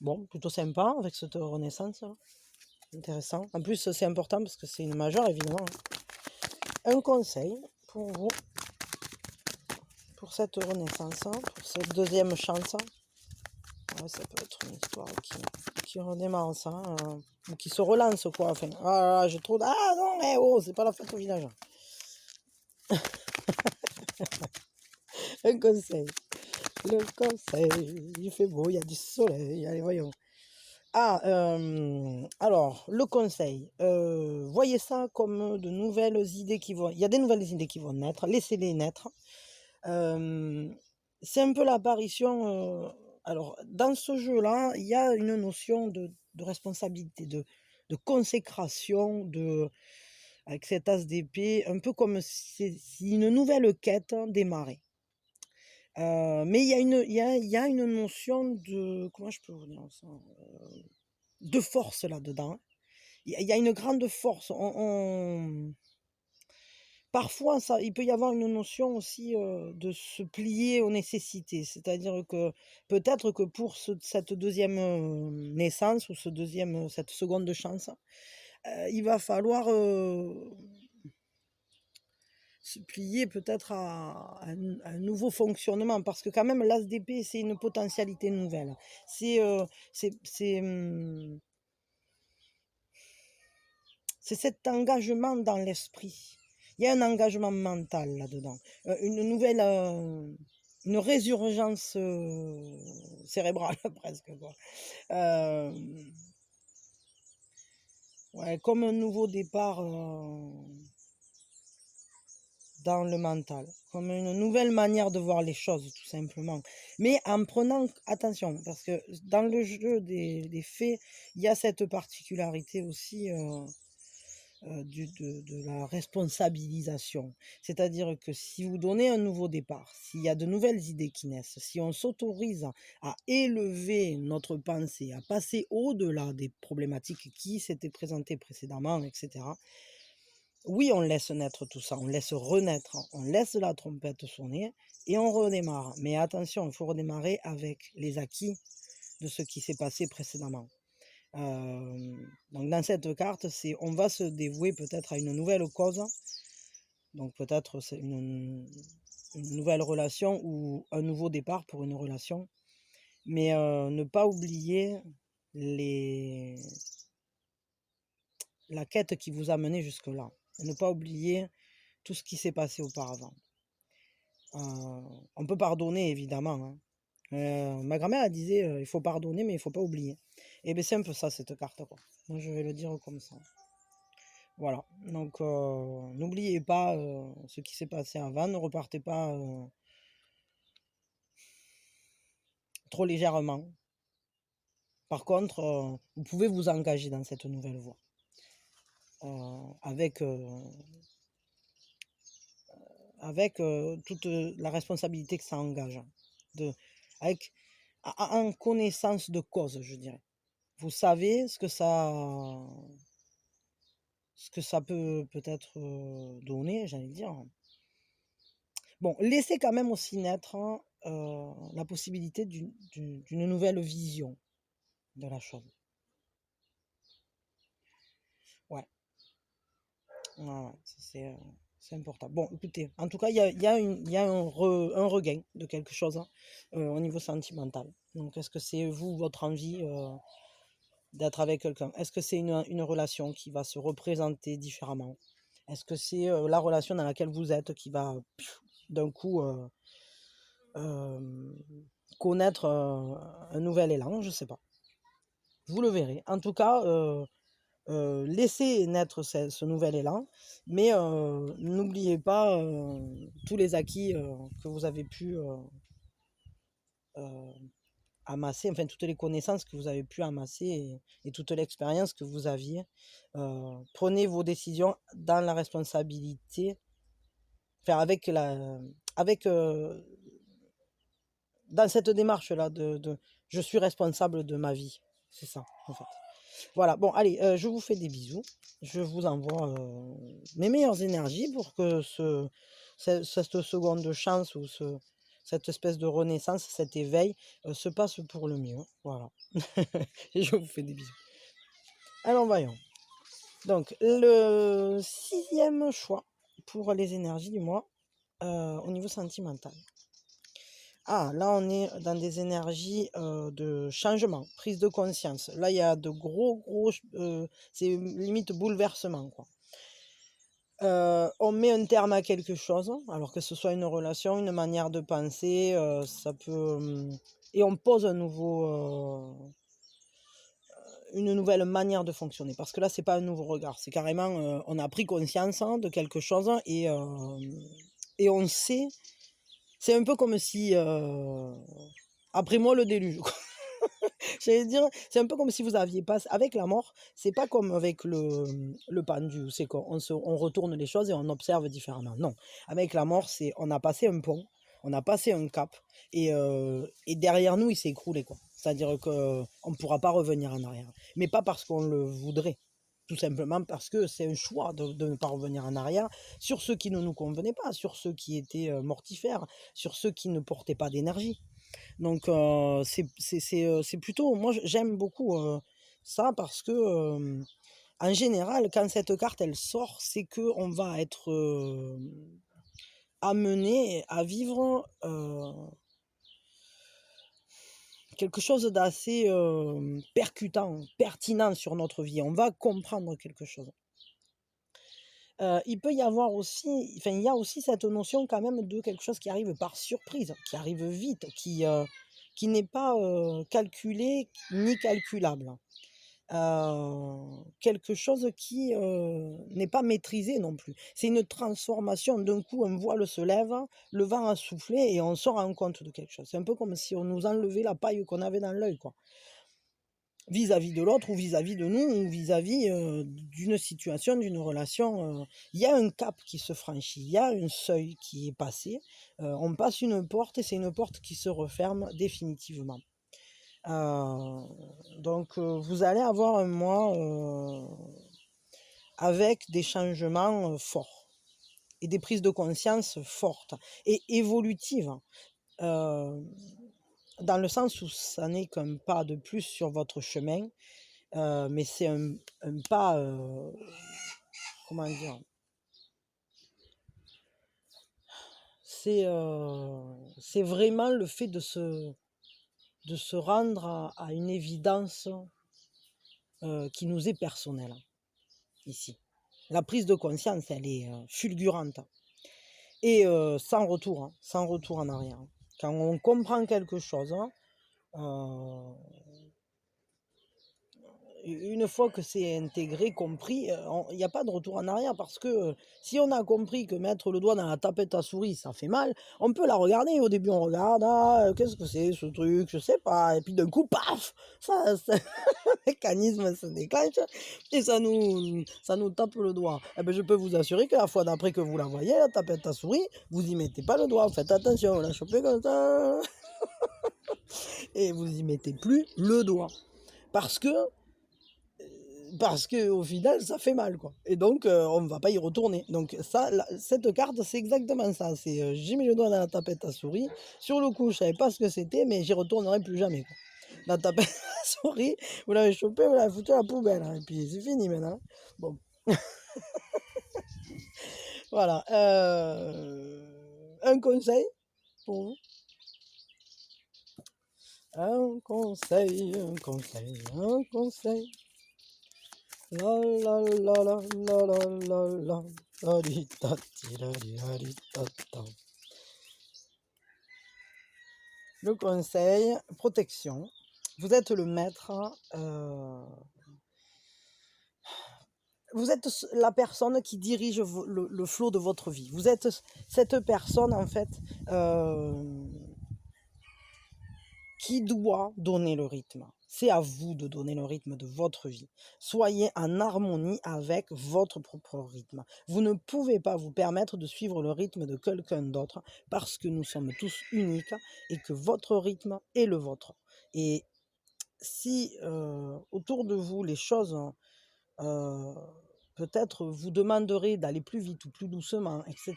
Bon, plutôt sympa avec cette renaissance, là. Intéressant. En plus, c'est important parce que c'est une majeure, évidemment, hein. Un conseil pour vous, pour cette renaissance, hein, pour cette deuxième chance. Ouais, ça peut être une histoire qui redémarre, ça, ou qui se relance, quoi. Enfin, ah là là, j'ai trop... Ah non, mais oh, c'est pas la fête au village. Un conseil. Le conseil, il fait beau, il y a du soleil. Allez, voyons. Ah, alors, le conseil. Voyez ça comme de nouvelles idées qui vont... Il y a des nouvelles idées qui vont naître. Laissez-les naître. C'est un peu l'apparition... alors, dans ce jeu-là, il y a une notion de responsabilité, de consécration, avec cet as d'épée, un peu comme si une nouvelle quête démarrait. Mais il y a une notion de... Comment je peux vous dire ça? De force là-dedans. Il y a une grande force. Parfois, il peut y avoir une notion aussi de se plier aux nécessités. C'est-à-dire que peut-être que pour cette deuxième naissance ou cette seconde chance, il va falloir se plier peut-être à un nouveau fonctionnement. Parce que quand même, l'as d'épée, c'est une potentialité nouvelle. C'est c'est cet engagement dans l'esprit. Il y a un engagement mental là-dedans. Une nouvelle... une résurgence cérébrale, presque, quoi. Ouais, comme un nouveau départ dans le mental. Comme une nouvelle manière de voir les choses, tout simplement. Mais en prenant attention, parce que dans le jeu des faits, il y a cette particularité aussi... de la responsabilisation. C'est-à-dire que si vous donnez un nouveau départ, s'il y a de nouvelles idées qui naissent, si on s'autorise à élever notre pensée, à passer au-delà des problématiques qui s'étaient présentées précédemment, etc., oui, on laisse naître tout ça, on laisse renaître, on laisse la trompette sonner et on redémarre. Mais attention, il faut redémarrer avec les acquis de ce qui s'est passé précédemment. Donc dans cette carte, on va se dévouer peut-être à une nouvelle cause, donc peut-être c'est une nouvelle relation ou un nouveau départ pour une relation, mais ne pas oublier la quête qui vous a mené jusque-là, ne pas oublier tout ce qui s'est passé auparavant. On peut pardonner, évidemment, hein. Ma grand-mère, elle disait, il faut pardonner, mais il faut pas oublier. Et bien c'est un peu ça, cette carte, quoi. Moi, je vais le dire comme ça. Voilà, donc n'oubliez pas ce qui s'est passé avant, ne repartez pas trop légèrement. Par contre, vous pouvez vous engager dans cette nouvelle voie avec toute la responsabilité que ça engage. avec, en connaissance de cause, je dirais. Vous savez ce que ça peut peut-être donner, j'allais dire. Bon, laissez quand même aussi naître la possibilité d'une nouvelle vision de la chose. Ouais, ouais, ouais, ça, c'est important. Bon, écoutez, en tout cas, il y a un regain de quelque chose au niveau sentimental. Donc, est-ce que c'est vous, votre envie d'être avec quelqu'un? Est-ce que c'est une relation qui va se représenter différemment? Est-ce que c'est la relation dans laquelle vous êtes qui va d'un coup euh, connaître un nouvel élan? Je sais pas. Vous le verrez. En tout cas, laissez naître ce nouvel élan, mais n'oubliez pas tous les acquis que vous avez pu euh, amasser, enfin toutes les connaissances que vous avez pu amasser et toute l'expérience que vous aviez. Prenez vos décisions dans la responsabilité, enfin avec dans cette démarche-là de je suis responsable de ma vie. C'est ça, en fait. Voilà, bon, allez, je vous fais des bisous. Je vous envoie mes meilleures énergies pour que cette seconde chance ou cette espèce de renaissance, cet éveil se passe pour le mieux. Voilà. Et je vous fais des bisous. Alors, voyons. Donc, le 6e choix pour les énergies du mois au niveau sentimental. Ah, là, on est dans des énergies de changement, prise de conscience. Là, il y a de gros, c'est limite bouleversement, quoi. On met un terme à quelque chose, alors que ce soit une relation, une manière de penser, ça peut... et on pose une nouvelle manière de fonctionner. Parce que là, c'est pas un nouveau regard, c'est carrément, on a pris conscience de quelque chose et on sait... C'est un peu comme si... après moi, le déluge, quoi. J'allais dire, c'est un peu comme si vous aviez pas... Avec la mort, c'est pas comme avec le pendu, c'est on retourne les choses et on observe différemment. Non, avec la mort, c'est on a passé un pont, on a passé un cap, et derrière nous, il s'est écroulé, quoi. C'est-à-dire qu'on ne pourra pas revenir en arrière. Mais pas parce qu'on le voudrait, tout simplement parce que c'est un choix de ne pas revenir en arrière sur ceux qui ne nous convenaient pas, sur ceux qui étaient mortifères, sur ceux qui ne portaient pas d'énergie. Donc c'est plutôt, moi j'aime beaucoup ça parce que en général, quand cette carte elle sort, c'est que on va être amené à vivre quelque chose d'assez percutant, pertinent sur notre vie. On va comprendre quelque chose. Il peut y avoir aussi, enfin il y a aussi cette notion quand même de quelque chose qui arrive par surprise, qui arrive vite, qui n'est pas calculé ni calculable. Quelque chose qui n'est pas maîtrisé non plus. C'est une transformation, d'un coup un voile se lève, le vent a soufflé et on se rend compte de quelque chose. C'est un peu comme si on nous enlevait la paille qu'on avait dans l'œil, quoi. Vis-à-vis de l'autre ou vis-à-vis de nous ou vis-à-vis d'une situation, d'une relation. Il y a un cap qui se franchit, il y a un seuil qui est passé. On passe une porte et c'est une porte qui se referme définitivement. Donc vous allez avoir un mois avec des changements forts et des prises de conscience fortes et évolutives. Dans le sens où ça n'est qu'un pas de plus sur votre chemin, mais c'est un pas, comment dire, c'est vraiment le fait de se rendre à une évidence qui nous est personnelle, ici. La prise de conscience, elle est fulgurante et sans retour en arrière. Quand on comprend quelque chose, une fois que c'est intégré, compris, il n'y a pas de retour en arrière parce que si on a compris que mettre le doigt dans la tapette à souris, ça fait mal, on peut la regarder. Au début, on regarde, qu'est-ce que c'est ce truc, je sais pas. Et puis d'un coup, paf, le mécanisme se déclenche et ça nous tape le doigt. Eh ben, je peux vous assurer que la fois d'après que vous la voyez, la tapette à souris, vous y mettez pas le doigt. Faites attention, la chopez comme ça. et vous y mettez plus le doigt. Parce que au final, ça fait mal, quoi. Et donc, on ne va pas y retourner. Donc ça, cette carte, c'est exactement ça. C'est, j'ai mis le doigt dans la tapette à souris. Sur le coup, je savais pas ce que c'était, mais j'y retournerai plus jamais, quoi. La tapette à souris, vous l'avez chopée, vous l'avez foutue à la poubelle, hein, et puis c'est fini maintenant. Bon, voilà. Un conseil pour vous? Un conseil, un conseil, un conseil. La la la la la la la la la di da di da di da di da da. Le conseil, protection. Vous êtes le maître, vous êtes la personne qui dirige le flot de votre vie. Vous êtes cette personne, en fait, qui doit donner le rythme. C'est à vous de donner le rythme de votre vie. Soyez en harmonie avec votre propre rythme. Vous ne pouvez pas vous permettre de suivre le rythme de quelqu'un d'autre parce que nous sommes tous uniques et que votre rythme est le vôtre. Et si autour de vous, les choses, peut-être vous demanderez d'aller plus vite ou plus doucement, etc.,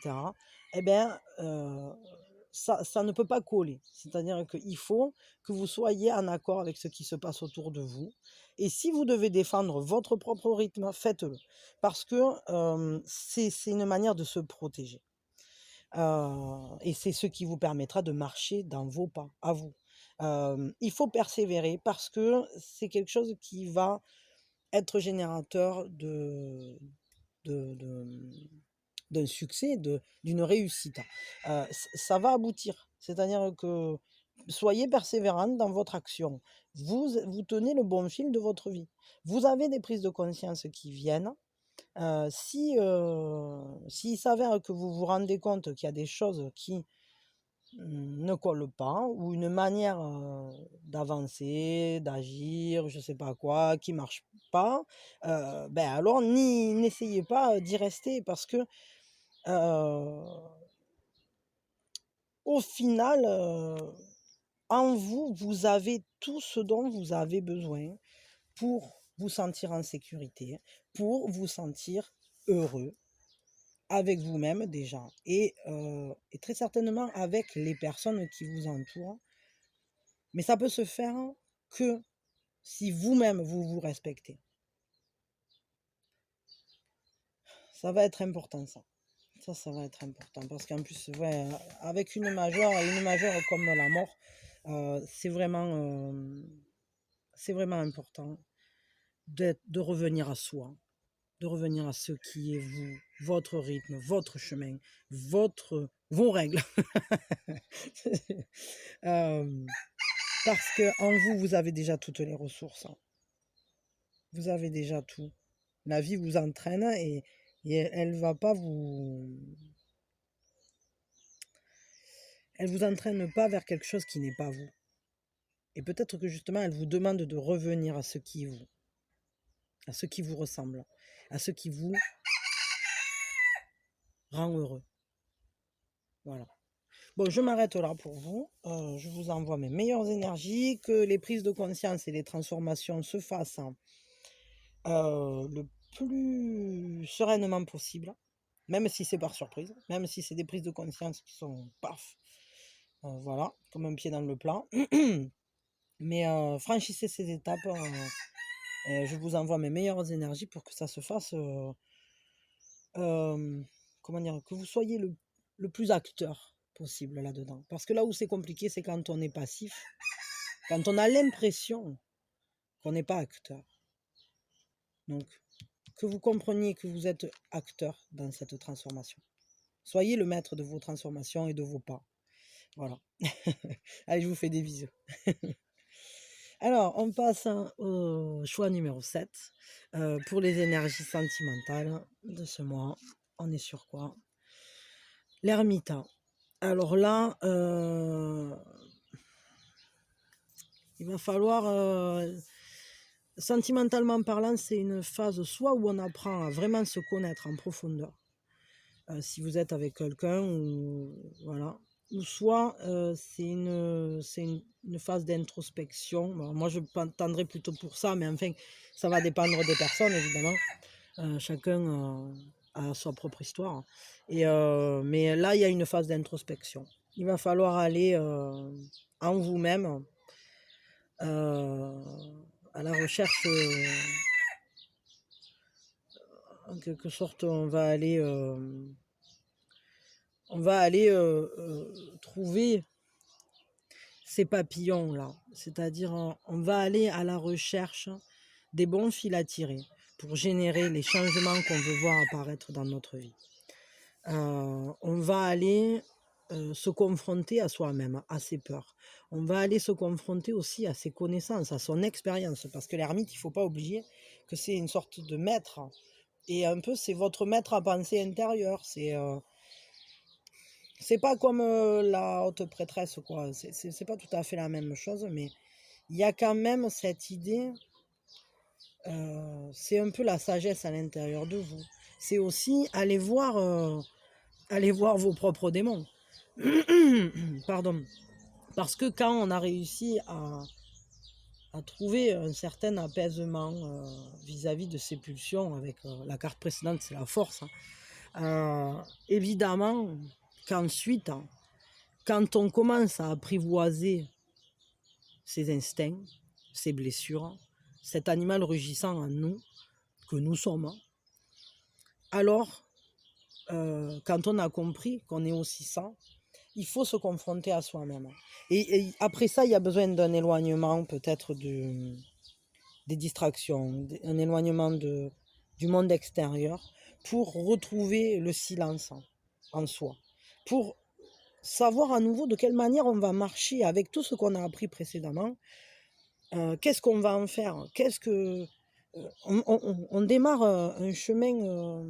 eh bien, ça ne peut pas coller. C'est-à-dire qu'il faut que vous soyez en accord avec ce qui se passe autour de vous. Et si vous devez défendre votre propre rythme, faites-le. Parce que c'est une manière de se protéger. Et c'est ce qui vous permettra de marcher dans vos pas, à vous. Il faut persévérer parce que c'est quelque chose qui va être générateur de d'un succès, d'une réussite. Ça va aboutir. C'est-à-dire que soyez persévérant dans votre action. Vous tenez le bon fil de votre vie. Vous avez des prises de conscience qui viennent. S'il s'avère que vous vous rendez compte qu'il y a des choses qui ne collent pas, ou une manière d'avancer, d'agir, je sais pas quoi, qui marche pas, ben alors n'essayez pas d'y rester parce que au final, en vous, vous avez tout ce dont vous avez besoin pour vous sentir en sécurité, pour vous sentir heureux avec vous-même déjà et très certainement avec les personnes qui vous entourent. Mais ça peut se faire que si vous-même vous vous respectez. Ça va être important ça. Ça va être important parce qu'en plus, ouais, avec une majeure comme la mort, c'est vraiment important de revenir à soi, de revenir à ce qui est vous, votre rythme, votre chemin, vos règles. Euh, parce que en vous, vous avez déjà toutes les ressources. Vous avez déjà tout. La vie vous entraîne et elle va pas elle vous entraîne pas vers quelque chose qui n'est pas vous. Et peut-être que justement, elle vous demande de revenir à ce qui est vous, à ce qui vous ressemble, à ce qui vous rend heureux. Voilà. Bon, je m'arrête là pour vous. Je vous envoie mes meilleures énergies, que les prises de conscience et les transformations se fassent le plus sereinement possible, même si c'est par surprise, même si c'est des prises de conscience qui sont paf, voilà, comme un pied dans le plat. Mais franchissez ces étapes. Et je vous envoie mes meilleures énergies pour que ça se fasse, comment dire, que vous soyez le plus acteur possible là-dedans. Parce que là où c'est compliqué, c'est quand on est passif, quand on a l'impression qu'on n'est pas acteur. Donc, que vous compreniez que vous êtes acteur dans cette transformation. Soyez le maître de vos transformations et de vos pas. Voilà. Allez, je vous fais des bisous. Alors, on passe au choix numéro 7 pour les énergies sentimentales de ce mois. On est sur quoi? L'ermitain. Alors là, il va falloir, sentimentalement parlant, c'est une phase soit où on apprend à vraiment se connaître en profondeur, si vous êtes avec quelqu'un ou voilà, ou soit c'est une phase d'introspection. Bon, moi, je tendrais plutôt pour ça, mais enfin, ça va dépendre des personnes, évidemment. Chacun a sa propre histoire. Mais là, il y a une phase d'introspection. Il va falloir aller en vous-même, à la recherche, en quelque sorte, on va aller trouver ces papillons-là. C'est-à-dire, on va aller à la recherche des bons fils à tirer pour générer les changements qu'on veut voir apparaître dans notre vie. On va aller se confronter à soi-même, à ses peurs. On va aller se confronter aussi à ses connaissances, à son expérience, parce que l'ermite, il ne faut pas oublier que c'est une sorte de maître, et un peu c'est votre maître à penser intérieur. C'est pas comme la haute prêtresse, quoi. C'est pas tout à fait la même chose, mais il y a quand même cette idée, c'est un peu la sagesse à l'intérieur de vous. C'est aussi aller voir vos propres démons. Pardon. Parce que quand on a réussi à trouver un certain apaisement vis-à-vis de ces pulsions, avec la carte précédente, c'est la force, évidemment qu'ensuite, quand on commence à apprivoiser ses instincts, ses blessures, cet animal rugissant en nous, que nous sommes, alors, quand on a compris qu'on est aussi ça, il faut se confronter à soi-même. Et après ça, il y a besoin d'un éloignement peut-être des distractions, un éloignement du monde extérieur pour retrouver le silence en soi, pour savoir à nouveau de quelle manière on va marcher avec tout ce qu'on a appris précédemment. Qu'est-ce qu'on va en faire? On démarre un chemin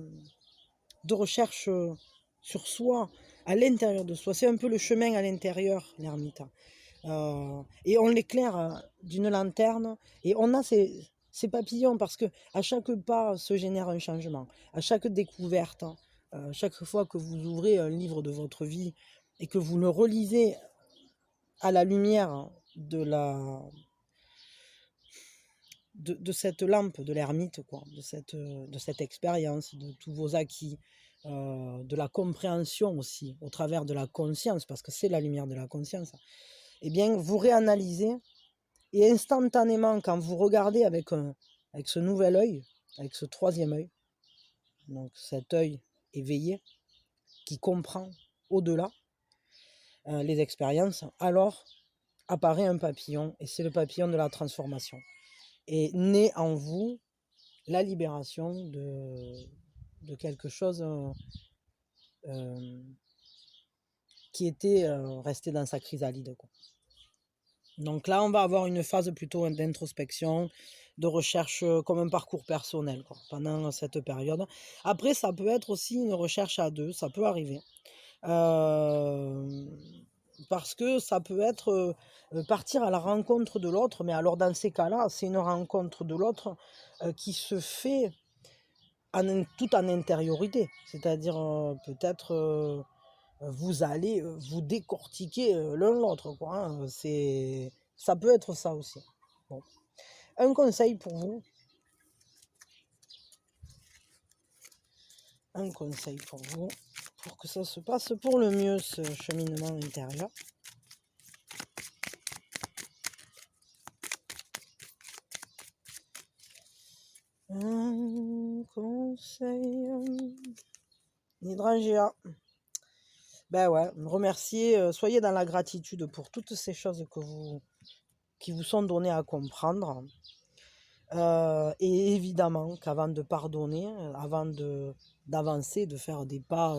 de recherche sur soi, à l'intérieur de soi. C'est un peu le chemin à l'intérieur, l'ermite. Et on l'éclaire d'une lanterne, et on a ces papillons, parce que à chaque pas se génère un changement. À chaque découverte, chaque fois que vous ouvrez un livre de votre vie et que vous le relisez à la lumière de cette lampe de l'ermite, quoi, de cette expérience, de tous vos acquis, de la compréhension aussi, au travers de la conscience, parce que c'est la lumière de la conscience, eh bien, vous réanalysez, et instantanément, quand vous regardez avec ce nouvel œil, avec ce troisième œil, donc cet œil éveillé, qui comprend au-delà les expériences, alors apparaît un papillon, et c'est le papillon de la transformation. Et naît en vous la libération de quelque chose qui était resté dans sa chrysalide, quoi. Donc là, on va avoir une phase plutôt d'introspection, de recherche, comme un parcours personnel, quoi, pendant cette période. Après, ça peut être aussi une recherche à deux, ça peut arriver. Parce que ça peut être partir à la rencontre de l'autre, mais alors dans ces cas-là, c'est une rencontre de l'autre qui se fait tout en intériorité. C'est-à-dire, peut-être, vous allez vous décortiquer l'un l'autre, quoi, hein. Ça peut être ça aussi. Bon. Un conseil pour vous, pour que ça se passe pour le mieux, ce cheminement intérieur. Un conseil. Hydrangea. Ben ouais, remerciez, soyez dans la gratitude pour toutes ces choses qui vous sont données à comprendre. Et évidemment qu'avant de pardonner, avant d'avancer, de faire des pas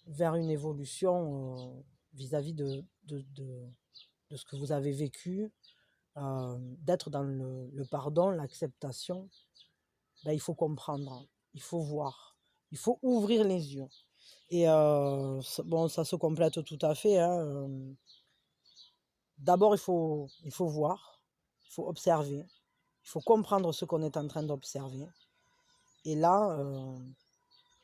vers une évolution vis-à-vis de ce que vous avez vécu, d'être dans le pardon, l'acceptation, ben, il faut comprendre, il faut voir, il faut ouvrir les yeux. Et bon, ça se complète tout à fait, hein. D'abord, il faut voir, il faut observer, il faut comprendre ce qu'on est en train d'observer. Et là,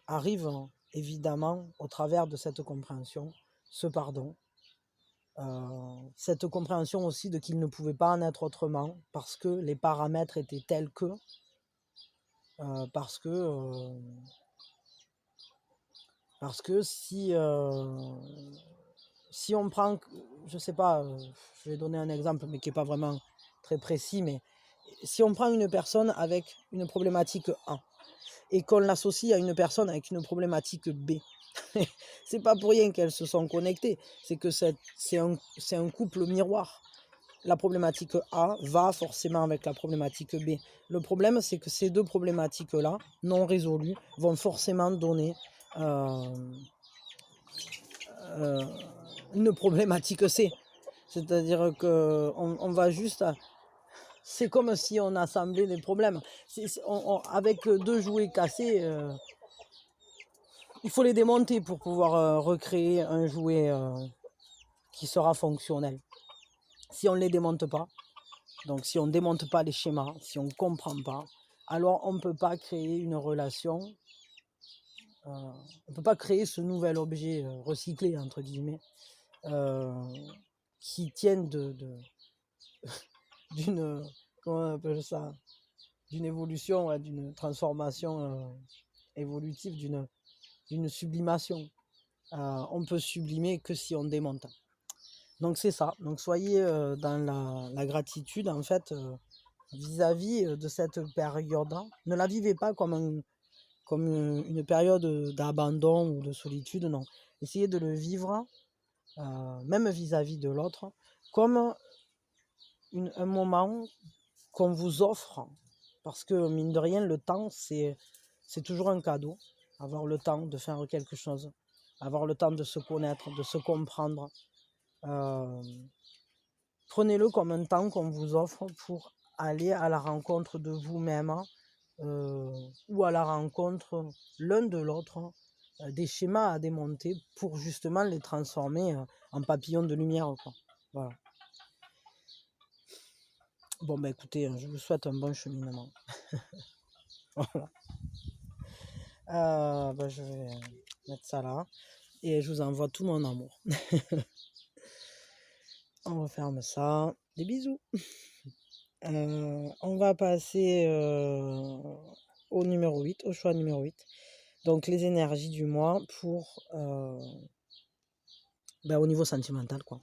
arrive évidemment, au travers de cette compréhension, ce pardon. Cette compréhension aussi de qu'il ne pouvait pas en être autrement, parce que les paramètres étaient tels que, parce que si on prend, je sais pas, je vais donner un exemple, mais qui n'est pas vraiment très précis, mais si on prend une personne avec une problématique A et qu'on l'associe à une personne avec une problématique B, c'est pas pour rien qu'elles se sont connectées, c'est que c'est un couple miroir. La problématique A va forcément avec la problématique B. Le problème, c'est que ces deux problématiques-là, non résolues, vont forcément donner une problématique C. C'est-à-dire qu'on va juste... C'est comme si on assemblait des problèmes. Avec deux jouets cassés, il faut les démonter pour pouvoir recréer un jouet qui sera fonctionnel. Si on ne les démonte pas, donc si on ne démonte pas les schémas, si on ne comprend pas, alors on ne peut pas créer une relation, on ne peut pas créer ce nouvel objet recyclé, entre guillemets, qui tienne d'une, comment on appelle ça, d'une évolution, ouais, d'une transformation évolutive, d'une sublimation. On peut sublimer que si on démonte. Donc c'est ça. Donc soyez dans la gratitude, en fait, vis-à-vis de cette période. Ne la vivez pas comme une période d'abandon ou de solitude, non. Essayez de le vivre, même vis-à-vis de l'autre, comme un moment qu'on vous offre, parce que mine de rien, le temps, c'est toujours un cadeau. Avoir le temps de faire quelque chose, avoir le temps de se connaître, de se comprendre. Prenez-le comme un temps qu'on vous offre pour aller à la rencontre de vous-même ou à la rencontre l'un de l'autre, des schémas à démonter pour justement les transformer en papillons de lumière, quoi. Voilà. Bon, bah écoutez, je vous souhaite un bon cheminement. Voilà. Bah, je vais mettre ça là et je vous envoie tout mon amour. On referme ça. Des bisous. On va passer au numéro 8, au choix numéro 8. Donc les énergies du mois pour au niveau sentimental, quoi.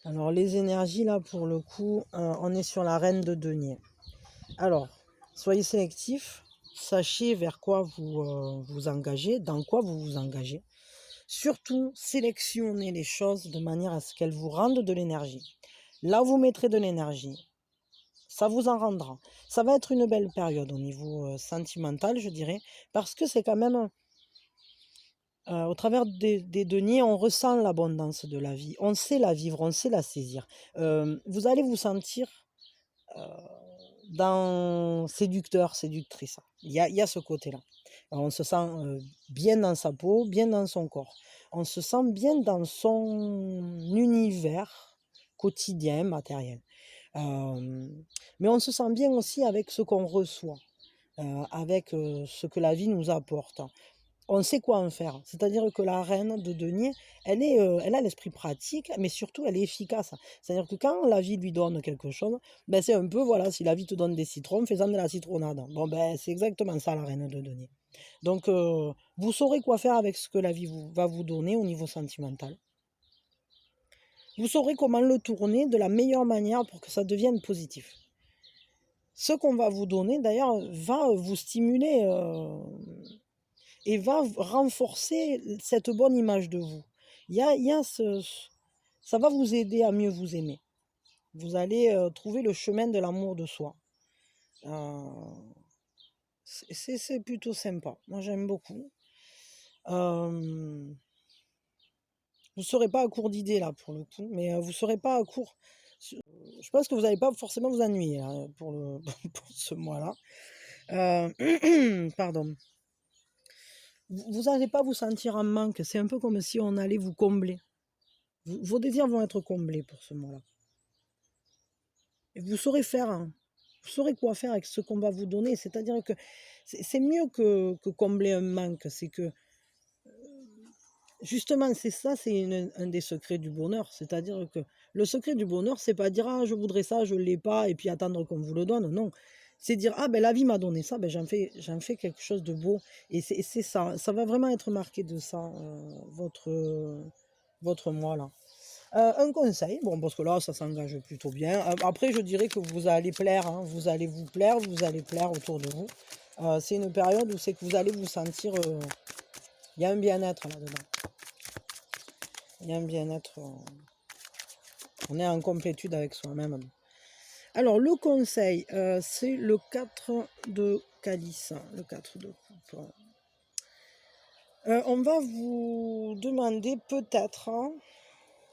Alors les énergies là, pour le coup, on est sur la reine de denier. Alors, soyez sélectifs, sachez vers quoi vous vous engagez, dans quoi vous vous engagez. Surtout, sélectionnez les choses de manière à ce qu'elles vous rendent de l'énergie. Là où vous mettrez de l'énergie, ça vous en rendra. Ça va être une belle période au niveau sentimental, je dirais, parce que c'est quand même, au travers des deniers, on ressent l'abondance de la vie. On sait la vivre, on sait la saisir. Vous allez vous sentir dans séducteur, séductrice. Il y a ce côté-là. On se sent bien dans sa peau, bien dans son corps. On se sent bien dans son univers quotidien, matériel. Mais on se sent bien aussi avec ce qu'on reçoit, avec ce que la vie nous apporte. On sait quoi en faire. C'est-à-dire que la reine de denier, elle a l'esprit pratique, mais surtout elle est efficace. C'est-à-dire que quand la vie lui donne quelque chose, ben c'est un peu, voilà, si la vie te donne des citrons, fais-en de la citronnade. Bon, ben c'est exactement ça la reine de denier. Donc, vous saurez quoi faire avec ce que la vie va vous donner au niveau sentimental. Vous saurez comment le tourner de la meilleure manière pour que ça devienne positif. Ce qu'on va vous donner, d'ailleurs, va vous stimuler et va renforcer cette bonne image de vous. Ça va vous aider à mieux vous aimer. Vous allez trouver le chemin de l'amour de soi. C'est plutôt sympa. Moi, j'aime beaucoup. Vous ne serez pas à court d'idées, là, pour le coup. Mais vous ne serez pas à court... Je pense que vous n'allez pas forcément vous ennuyer là, pour ce mois-là. Pardon. Vous n'allez pas vous sentir en manque. C'est un peu comme si on allait vous combler. Vos désirs vont être comblés pour ce mois-là. Et vous saurez faire, hein. vous saurez quoi faire avec ce qu'on va vous donner. C'est-à-dire que c'est mieux que combler un manque. C'est que, justement, c'est ça, c'est un des secrets du bonheur. C'est-à-dire que le secret du bonheur, c'est pas dire: «Ah, je voudrais ça, je l'ai pas» et puis attendre qu'on vous le donne. Non. C'est dire: «Ah ben la vie m'a donné ça, ben j'en fais quelque chose de beau» et c'est ça. Ça va vraiment être marqué de ça, votre mois là. Un conseil, bon parce que là ça s'engage plutôt bien. Après je dirais que vous allez plaire, hein, vous allez vous plaire, vous allez plaire autour de vous. C'est une période où c'est que vous allez vous sentir, il y a un bien-être là-dedans. Il y a un bien-être, on est en complétude avec soi-même. Alors le conseil, c'est le 4 de calice, le 4 de coupe. On va vous demander peut-être, hein,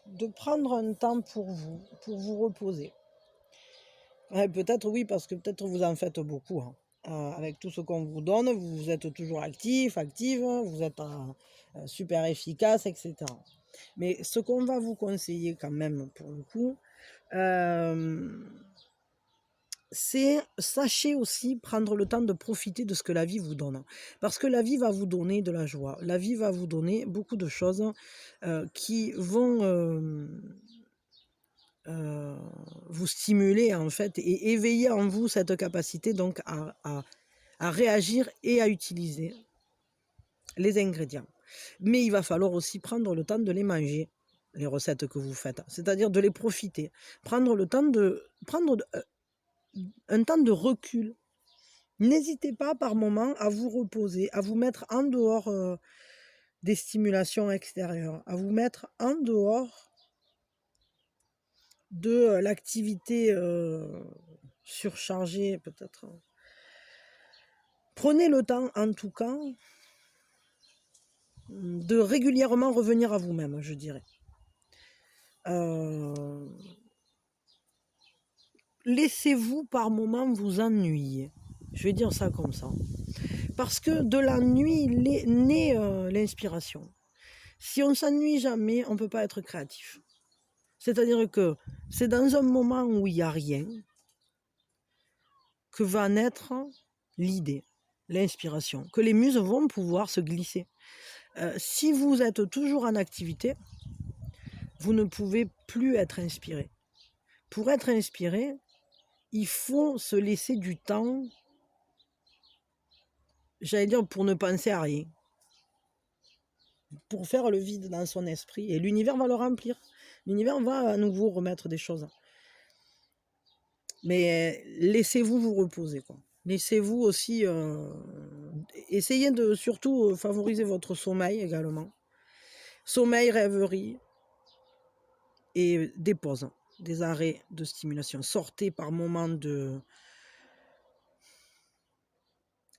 de prendre un temps pour vous reposer. Ouais, peut-être oui, parce que peut-être vous en faites beaucoup, hein. Avec tout ce qu'on vous donne, vous êtes toujours actif, active, vous êtes super efficace, etc. Mais ce qu'on va vous conseiller quand même, pour le coup, c'est sachez aussi prendre le temps de profiter de ce que la vie vous donne. Parce que la vie va vous donner de la joie. La vie va vous donner beaucoup de choses qui vont vous stimuler en fait et éveiller en vous cette capacité donc à réagir et à utiliser les ingrédients. Mais il va falloir aussi prendre le temps de les manger, les recettes que vous faites, c'est-à-dire de les profiter. Prendre le temps de prendre un temps de recul. N'hésitez pas par moment à vous reposer, à vous mettre en dehors des stimulations extérieures, à vous mettre en dehors de l'activité surchargée peut-être. Prenez le temps en tout cas de régulièrement revenir à vous-même, je dirais. Laissez-vous par moment vous ennuyer. Je vais dire ça comme ça. Parce que de l'ennui naît l'inspiration. Si on s'ennuie jamais, on ne peut pas être créatif. C'est-à-dire que c'est dans un moment où il n'y a rien que va naître l'idée, l'inspiration, que les muses vont pouvoir se glisser. Si vous êtes toujours en activité, vous ne pouvez plus être inspiré. Pour être inspiré, il faut se laisser du temps, j'allais dire pour ne penser à rien, pour faire le vide dans son esprit, et l'univers va le remplir. L'univers va à nouveau remettre des choses. Mais laissez-vous vous reposer, quoi. Laissez-vous aussi... essayez de surtout favoriser votre sommeil également. Sommeil, rêverie et des pauses, des arrêts de stimulation. Sortez par moments de...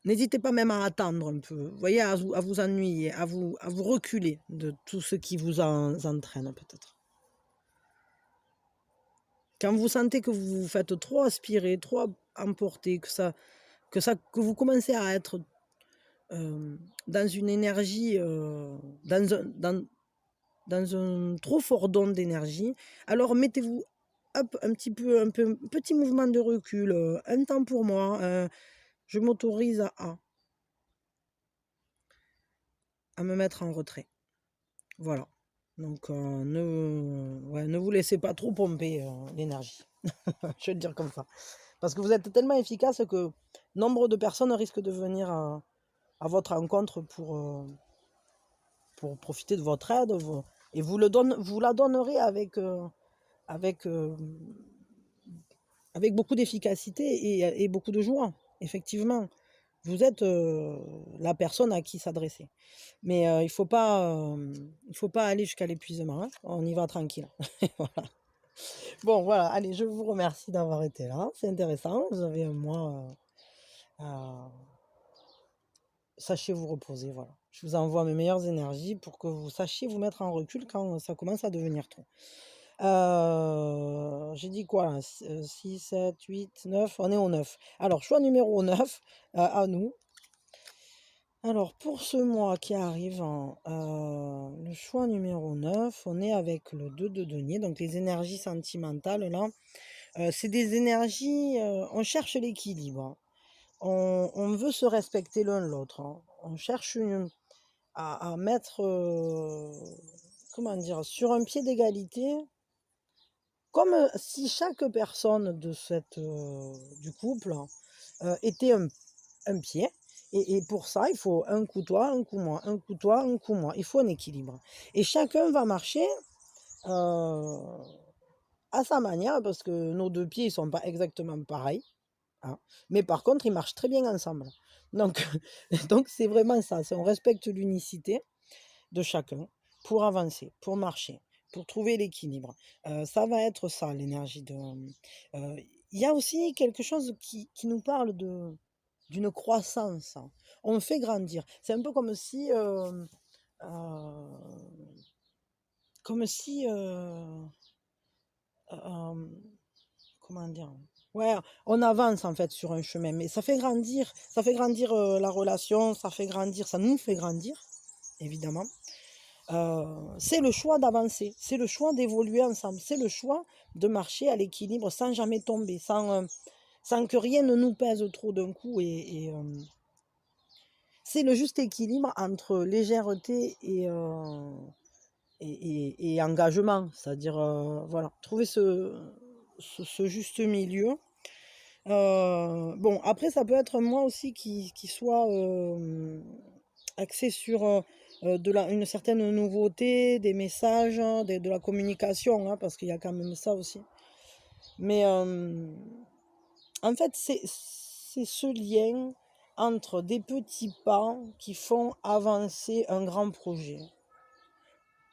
N'hésitez pas même à attendre un peu, vous voyez, à vous ennuyer, à vous reculer de tout ce qui vous entraîne peut-être. Quand vous sentez que vous vous faites trop aspirer, trop emporter, que vous commencez à être dans une énergie, dans un trop fort don d'énergie, alors mettez-vous hop, un petit mouvement de recul, un temps pour moi, je m'autorise à me mettre en retrait. Voilà. Donc ne vous laissez pas trop pomper l'énergie. Je vais le dire comme ça. Parce que vous êtes tellement efficace que nombre de personnes risquent de venir à votre rencontre pour profiter de votre aide. Et vous la donnerez avec, avec beaucoup d'efficacité et beaucoup de joie, effectivement. Vous êtes la personne à qui s'adresser. Mais il faut pas aller jusqu'à l'épuisement, hein. On y va tranquille. Voilà. Bon, voilà. Allez, je vous remercie d'avoir été là. C'est intéressant. Vous avez un mois. Sachez vous reposer, voilà. Je vous envoie mes meilleures énergies pour que vous sachiez vous mettre en recul quand ça commence à devenir trop. J'ai dit quoi là? 6, 7, 8, 9, on est au 9. Alors, choix numéro 9, à nous. Alors, pour ce mois qui arrive, le choix numéro 9, on est avec le 2 de denier, donc les énergies sentimentales là. C'est des énergies, on cherche l'équilibre. On veut se respecter l'un l'autre, hein. On cherche à mettre, comment dire? Sur un pied d'égalité, comme, si chaque personne de du couple, était un pied et pour ça, il faut un coup toi, un coup moi, un coup toi, un coup moi. Il faut un équilibre et chacun va marcher, heu, à sa manière parce que nos 2 pieds, ils sont pas exactement pareils, hein, mais par contre, ils marchent très bien ensemble. Donc donc c'est vraiment ça, c'est on respecte l'unicité de chacun pour avancer, pour marcher, pour trouver l'équilibre. Ça va être ça l'énergie il y a aussi quelque chose qui nous parle d'une croissance, hein. On fait grandir. C'est un peu comme si, comment dire? Ouais, on avance en fait sur un chemin, mais ça fait grandir, la relation, ça fait grandir, ça nous fait grandir, évidemment. C'est le choix d'avancer, c'est le choix d'évoluer ensemble, c'est le choix de marcher à l'équilibre sans jamais tomber, sans que rien ne nous pèse trop d'un coup c'est le juste équilibre entre légèreté et engagement. C'est-à-dire, voilà, trouver ce juste milieu. Bon, après, ça peut être moi aussi qui soit axé sur une certaine nouveauté, des messages, hein, de la communication, hein, parce qu'il y a quand même ça aussi. Mais en fait, c'est ce lien entre des petits pas qui font avancer un grand projet.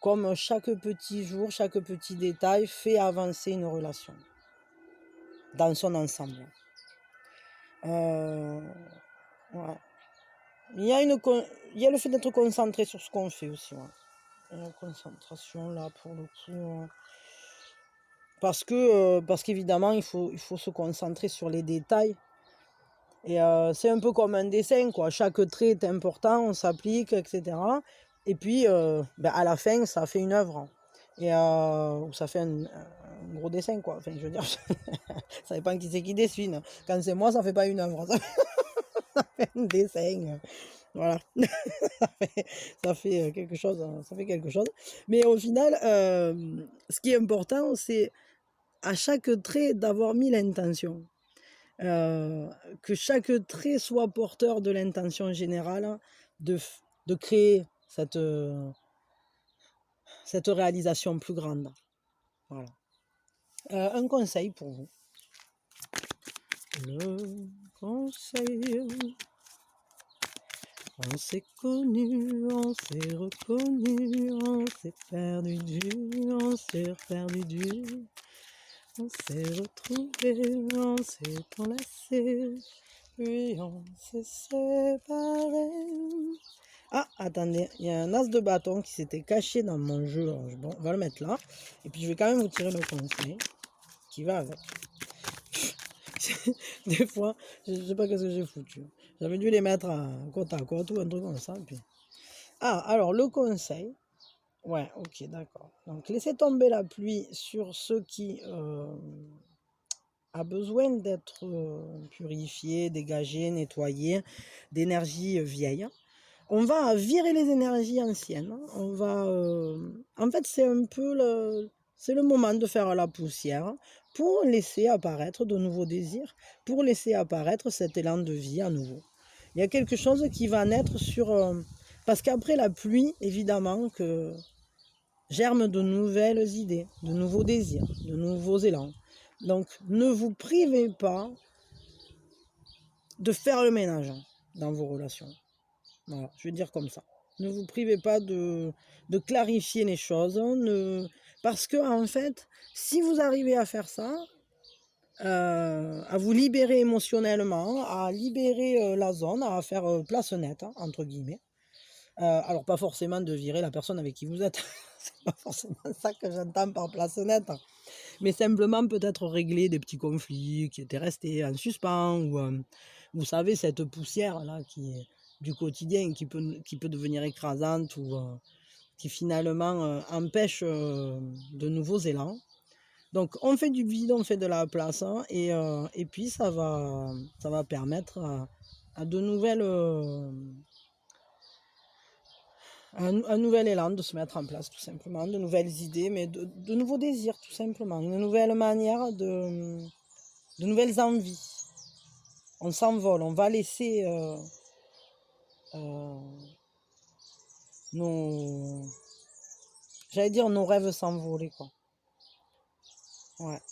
Comme chaque petit jour, chaque petit détail fait avancer une relation dans son ensemble. Euh, ouais. Il y a le fait d'être concentré sur ce qu'on fait aussi. Ouais. La concentration là pour le coup. Parce qu'évidemment, il faut se concentrer sur les détails. Et c'est un peu comme un dessin, quoi. Chaque trait est important, on s'applique, etc. Et puis, à la fin, ça fait une œuvre. Et ça fait un gros dessin, quoi. Enfin, je veux dire, ça dépend qui c'est qui dessine. Quand c'est moi, ça fait pas une œuvre. Ça fait un dessin. Voilà. Ça fait quelque chose. Ça fait quelque chose. Mais au final, ce qui est important, c'est à chaque trait d'avoir mis l'intention. Que chaque trait soit porteur de l'intention générale de créer cette réalisation plus grande. Voilà. Un conseil pour vous. Le conseil. On s'est connu, on s'est reconnu, on s'est perdu on s'est perdu on s'est retrouvé, on s'est enlacé, puis on s'est séparé. Ah, attendez, il y a un as de bâton qui s'était caché dans mon jeu. Alors, bon, on va le mettre là. Et puis je vais quand même vous tirer le conseil qui va avec. Des fois, je ne sais pas qu'est-ce que j'ai foutu. J'avais dû les mettre côte à côte ou un truc comme ça. Puis... Ah, alors le conseil. Ouais, ok, d'accord. Donc laissez tomber la pluie sur ceux qui a besoin d'être purifié, dégagé, nettoyé d'énergie vieille. On va virer les énergies anciennes. On va, en fait, c'est le moment de faire la poussière pour laisser apparaître de nouveaux désirs, pour laisser apparaître cet élan de vie à nouveau. Il y a quelque chose qui va naître parce qu'après la pluie, évidemment, que germent de nouvelles idées, de nouveaux désirs, de nouveaux élans. Donc, ne vous privez pas de faire le ménage dans vos relations. Voilà, je vais dire comme ça. Ne vous privez pas de clarifier les choses. Parce que, en fait, si vous arrivez à faire ça, à vous libérer émotionnellement, à libérer la zone, à faire place nette, hein, entre guillemets. Alors, pas forcément de virer la personne avec qui vous êtes. C'est pas forcément ça que j'entends par place nette. Mais simplement peut-être régler des petits conflits qui étaient restés en suspens ou vous savez cette poussière là qui est du quotidien qui peut devenir écrasante ou qui finalement empêche de nouveaux élans. Donc on fait du vide, on fait de la place, hein, et puis ça va permettre à de nouvelles, un nouvel élan de se mettre en place tout simplement, de nouvelles idées, mais de nouveaux désirs tout simplement, une nouvelle manière de nouvelles envies. On s'envole, on va laisser euh, nos, j'allais dire nos rêves s'envoler, quoi. Ouais.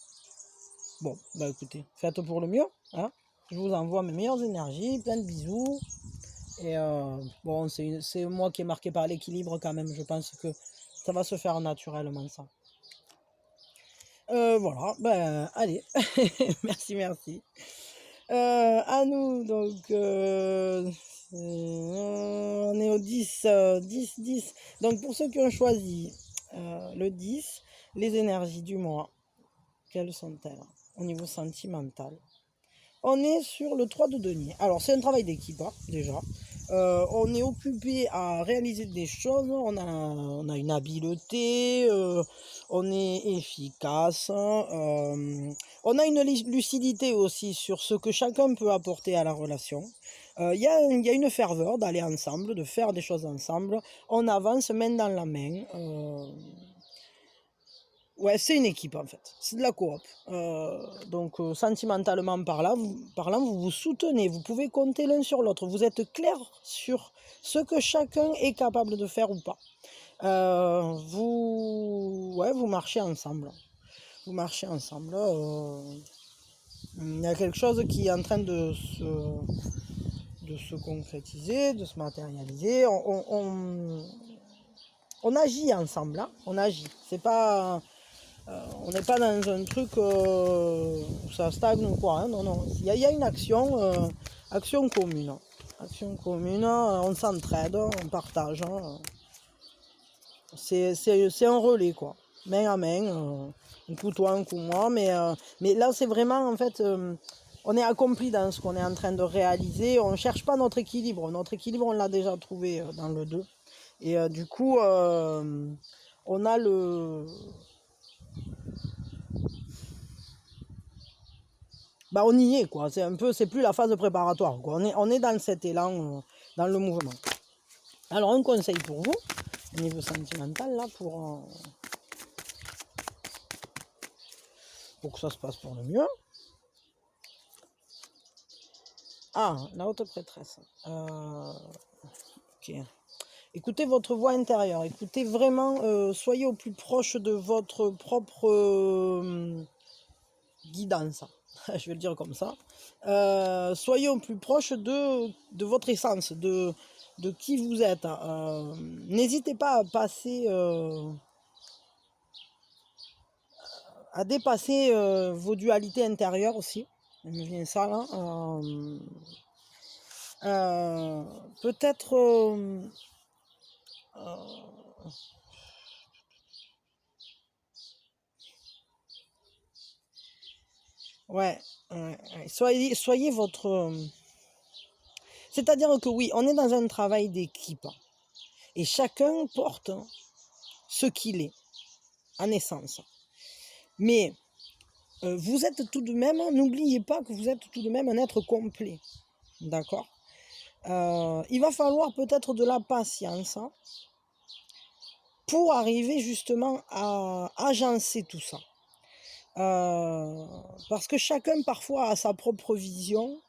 Bon, bah écoutez, faites pour le mieux, hein. Je vous envoie mes meilleures énergies, plein de bisous. Et bon, c'est moi qui est marqué par l'équilibre quand même. Je pense que ça va se faire naturellement, ça. Voilà, ben allez, merci, merci. À nous, donc, on est au 10, 10, 10. Donc, pour ceux qui ont choisi le 10, les énergies du mois, quelles sont-elles au niveau sentimental? On est sur le 3 de denier. Alors, c'est un travail d'équipe, hein, déjà. On est occupé à réaliser des choses, on a une habileté, on est efficace, on a une lucidité aussi sur ce que chacun peut apporter à la relation. Il y a une ferveur d'aller ensemble, de faire des choses ensemble. On avance main dans la main. Ouais, c'est une équipe en fait, c'est de la coop. Donc sentimentalement parlant, vous vous soutenez, vous pouvez compter l'un sur l'autre, vous êtes clair sur ce que chacun est capable de faire ou pas. Vous marchez ensemble. Vous marchez ensemble. Il y a quelque chose qui est en train de se concrétiser, de se matérialiser. On agit ensemble, hein, on agit. C'est pas... on n'est pas dans un truc où ça stagne ou quoi, hein, non, non. Il y a une action commune. Action commune, on s'entraide, on partage. Hein. C'est un relais, quoi. Main à main, un coup toi, un coup moi. Mais là, c'est vraiment, en fait, on est accompli dans ce qu'on est en train de réaliser. On ne cherche pas notre équilibre. Notre équilibre, on l'a déjà trouvé dans le 2. Et du coup, on a le... Bah on y est, quoi. C'est plus la phase préparatoire, quoi. On est dans cet élan, dans le mouvement. Alors un conseil pour vous, au niveau sentimental, là, pour que ça se passe pour le mieux. Ah, la haute prêtresse. Ok. Écoutez votre voix intérieure. Écoutez vraiment, soyez au plus proche de votre propre guidance. Je vais le dire comme ça. Soyez au plus proche de votre essence, de qui vous êtes. N'hésitez pas à passer, à dépasser vos dualités intérieures aussi. Il me vient ça là. Peut-être. Ouais, soyez votre. C'est-à-dire que oui, on est dans un travail d'équipe. Et chacun porte ce qu'il est, en essence. Mais vous êtes tout de même, n'oubliez pas que vous êtes tout de même un être complet. D'accord? Il va falloir peut-être de la patience, hein, pour arriver justement à agencer tout ça. Parce que chacun parfois a sa propre vision.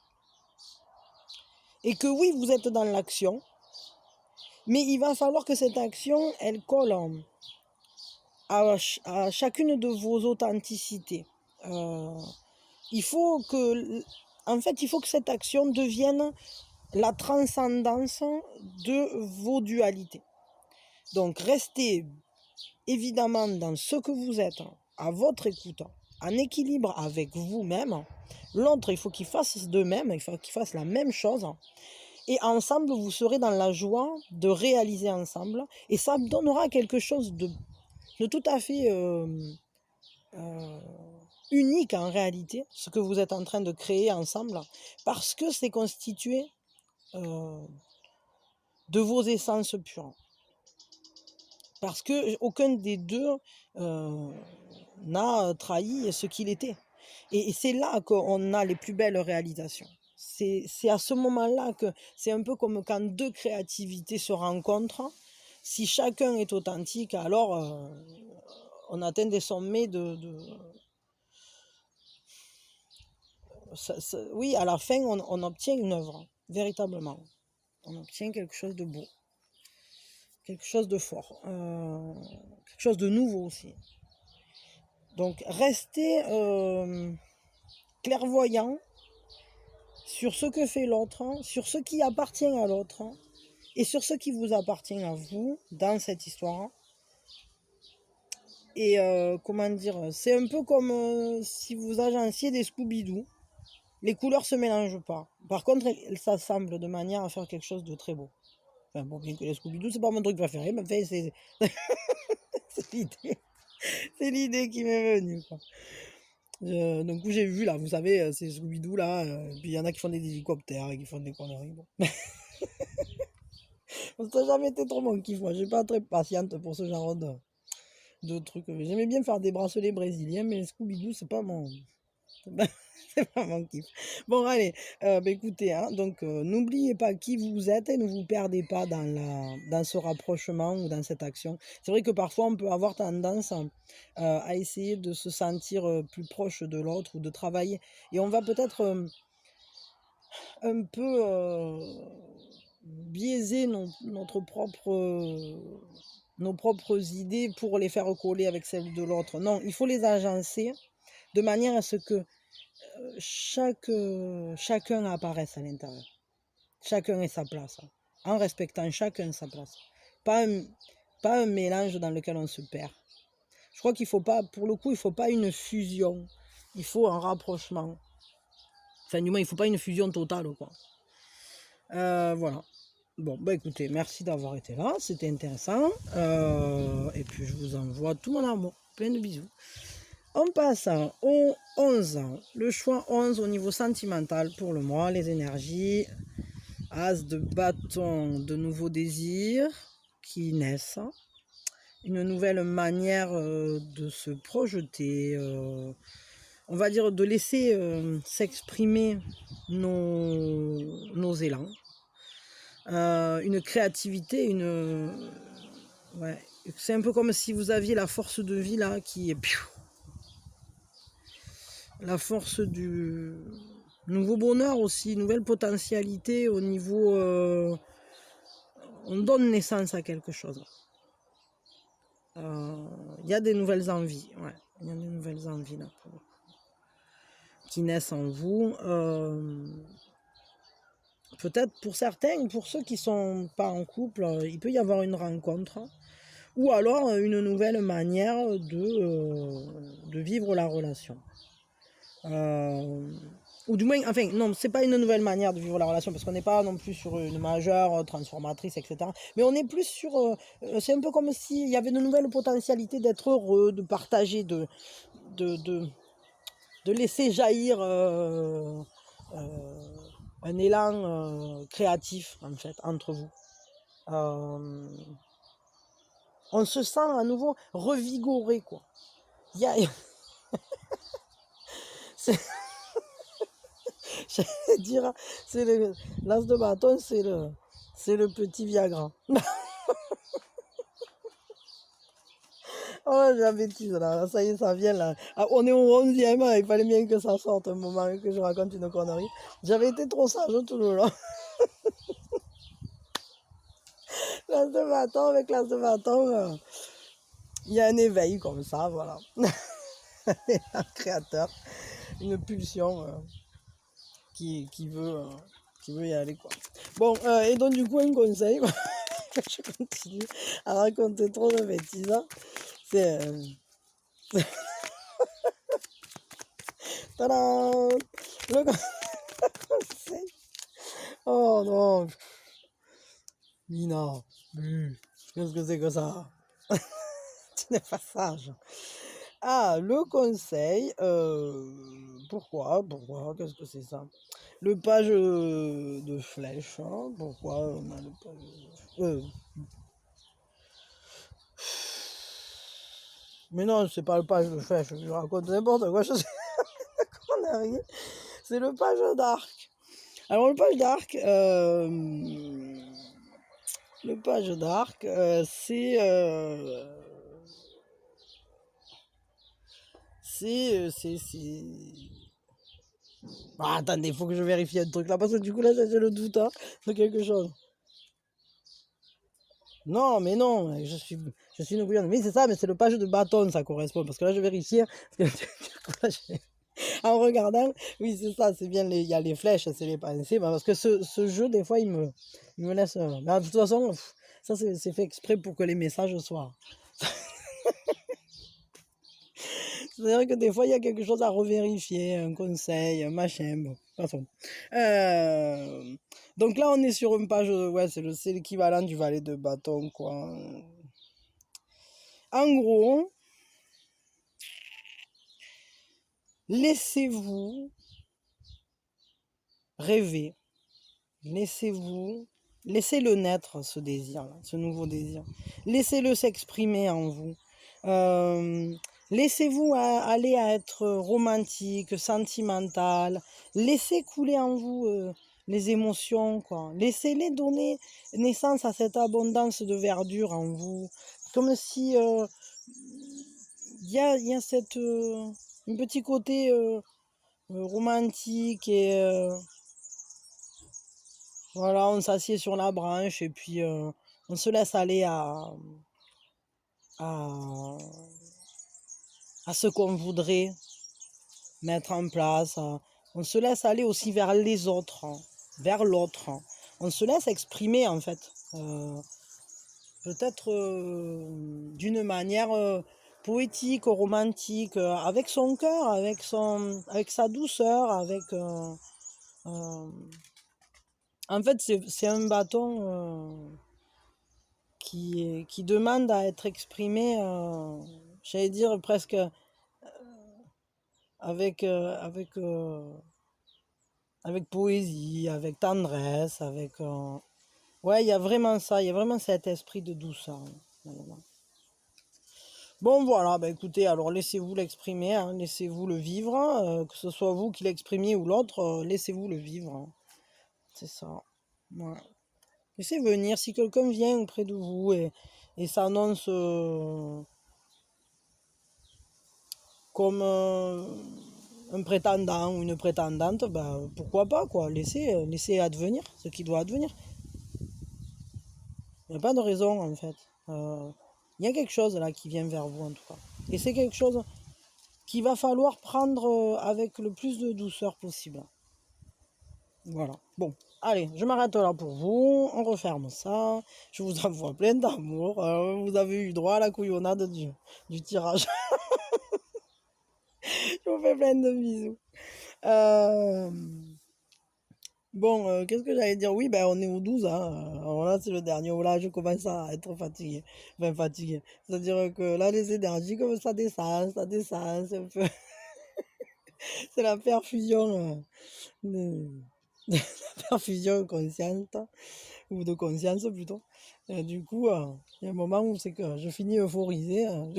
Et que oui, vous êtes dans l'action. Mais il va falloir que cette action, elle colle à chacune de vos authenticités. Il faut que, en fait, il faut que cette action devienne la transcendance de vos dualités. Donc, restez évidemment dans ce que vous êtes, à votre écoute, en équilibre avec vous-même. L'autre, il faut qu'il fasse de même, il faut qu'il fasse la même chose. Et ensemble, vous serez dans la joie de réaliser ensemble. Et ça donnera quelque chose de tout à fait unique en réalité, ce que vous êtes en train de créer ensemble, parce que c'est constitué de vos essences pures. Parce que aucun des deux a trahi ce qu'il était. Et c'est là qu'on a les plus belles réalisations. C'est à ce moment-là que c'est un peu comme quand deux créativités se rencontrent. Si chacun est authentique, alors on atteint des sommets oui, à la fin, on obtient une œuvre, véritablement. On obtient quelque chose de beau, quelque chose de fort, quelque chose de nouveau aussi. Donc, restez clairvoyant sur ce que fait l'autre, sur ce qui appartient à l'autre et sur ce qui vous appartient à vous dans cette histoire. Et comment dire, c'est un peu comme si vous agenciez des Scooby-Doo. Les couleurs se mélangent pas. Par contre, elles s'assemblent de manière à faire quelque chose de très beau. Enfin, bon, bien que les Scooby-Doo, c'est pas mon truc préféré, mais enfin, c'est l'idée. C'est l'idée qui m'est venue, quoi. Donc, j'ai vu, là, vous savez, ces Scooby-Doo, là, puis il y en a qui font des hélicoptères et qui font des conneries. Bon. Ça n'a jamais été trop mon kiff, moi. Je suis pas très patiente pour ce genre de trucs. J'aimais bien faire des bracelets brésiliens, mais Scooby-Doo, c'est pas mon... C'est pas mon kiff. Bon, allez, écoutez, hein, donc n'oubliez pas qui vous êtes et ne vous perdez pas dans ce rapprochement ou dans cette action. C'est vrai que parfois on peut avoir tendance à essayer de se sentir plus proche de l'autre ou de travailler. Et on va peut-être un peu biaiser nos propres idées pour les faire coller avec celles de l'autre. Non, il faut les agencer de manière à ce que chacun apparaisse à l'intérieur. Chacun ait sa place. En respectant chacun sa place. Pas un mélange dans lequel on se perd. Je crois qu'il faut pas, pour le coup, il ne faut pas une fusion. Il faut un rapprochement. Enfin, du moins, il ne faut pas une fusion totale, quoi. Voilà. Bon, écoutez, merci d'avoir été là. C'était intéressant. Et puis, je vous envoie tout mon amour. Plein de bisous. On passe au 11. Le choix 11 au niveau sentimental pour le mois, les énergies. As de bâton, de nouveaux désirs qui naissent. Une nouvelle manière de se projeter. On va dire de laisser s'exprimer nos élans. Une créativité, ouais. C'est un peu comme si vous aviez la force de vie là qui est... La force du nouveau bonheur aussi, nouvelle potentialité au niveau... on donne naissance à quelque chose. Il y a des nouvelles envies, ouais. Il y a des nouvelles envies là, qui naissent en vous. Peut-être pour certains, pour ceux qui ne sont pas en couple, il peut y avoir une rencontre. Ou alors une nouvelle manière de vivre la relation. Ou du moins, enfin, non, c'est pas une nouvelle manière de vivre la relation, parce qu'on n'est pas non plus sur une majeure transformatrice, etc. Mais on est plus sur... c'est un peu comme s'il y avait de nouvelles potentialités d'être heureux, de partager, de laisser jaillir un élan créatif, en fait, entre vous. On se sent à nouveau revigoré, quoi. Il y a... J'allais dire, c'est l'as de bâton, c'est le petit Viagra. Oh, j'ai la bêtise là, ça y est, ça vient là. Ah, on est au 11e, il fallait bien que ça sorte un moment et que je raconte une connerie. J'avais été trop sage tout le long. L'as de bâton, avec l'as de bâton, il y a un éveil comme ça, voilà. Un créateur, une pulsion qui veut y aller, quoi. Bon, et donc du coup, un conseil, je continue à raconter trop de bêtises. C'est... Tadam! Le conseil. Oh non! Mina, qu'est-ce que c'est que ça? Tu n'es pas sage. Ah, le conseil, pourquoi? Qu'est-ce que c'est ça? Le page de flèche, hein, pourquoi on a le page... Mais non, c'est pas le page de flèche, je raconte n'importe quoi, je sais qu'on a rien. C'est le page d'arc. Alors le page d'arc, c'est. Ah, attendez, il faut que je vérifie un truc là, parce que du coup là j'ai le doute hein, de quelque chose. Non, mais non, je suis une bouillonne. Oui, c'est ça, mais c'est le page de bâton, ça correspond. Parce que là, je vérifie. Parce que, du coup, là, en regardant, oui, c'est ça, c'est bien, il y a les flèches, c'est les pensées. Bah, parce que ce jeu, des fois, il me laisse. Mais de toute façon, ça, c'est fait exprès pour que les messages soient. C'est-à-dire que des fois, il y a quelque chose à revérifier, un conseil, un machin. Bon, de toute façon. Donc là, on est sur une page, ouais, c'est l'équivalent du valet de bâton, quoi. En gros, laissez-vous rêver. Laissez-le naître, ce désir-là, ce nouveau désir. Laissez-le s'exprimer en vous. Euh, Laissez-vous aller à être romantique, sentimental. Laissez couler en vous les émotions, quoi. Laissez-les donner naissance à cette abondance de verdure en vous. Comme si il y a un petit côté romantique et voilà, on s'assied sur la branche et puis on se laisse aller à, à ce qu'on voudrait mettre en place. On se laisse aller aussi vers les autres, hein, vers l'autre. Hein. On se laisse exprimer en fait. Peut-être d'une manière poétique, romantique, avec son cœur, avec sa douceur, en fait, c'est un bâton qui demande à être exprimé, j'allais dire presque avec, avec poésie, avec tendresse, ouais, il y a vraiment ça, il y a vraiment cet esprit de douceur. Bon voilà, bah écoutez, alors laissez-vous l'exprimer, hein, laissez-vous le vivre, que ce soit vous qui l'exprimiez ou l'autre, laissez-vous le vivre. Hein. C'est ça. Ouais. Laissez venir, si quelqu'un vient près de vous et s'annonce comme un prétendant ou une prétendante, bah, pourquoi pas, quoi. Laissez advenir ce qui doit advenir. Il n'y a pas de raison, en fait. Il y a quelque chose là qui vient vers vous, en tout cas. Et c'est quelque chose qu'il va falloir prendre avec le plus de douceur possible. Voilà. Bon, allez, je m'arrête là pour vous. On referme ça. Je vous envoie plein d'amour. Vous avez eu droit à la couillonnade du tirage. Je vous fais plein de bisous. Euh, Bon, qu'est-ce que j'allais dire? Oui, ben on est au 12, hein. Alors là, c'est le dernier. Oh là, je commence à être fatigué. Enfin, fatigué. C'est-à-dire que là, les énergies, comme ça descend. C'est un peu... c'est la perfusion, de... la perfusion consciente, ou de conscience plutôt. Du coup, il y a un moment où c'est que je finis euphorisé. Hein.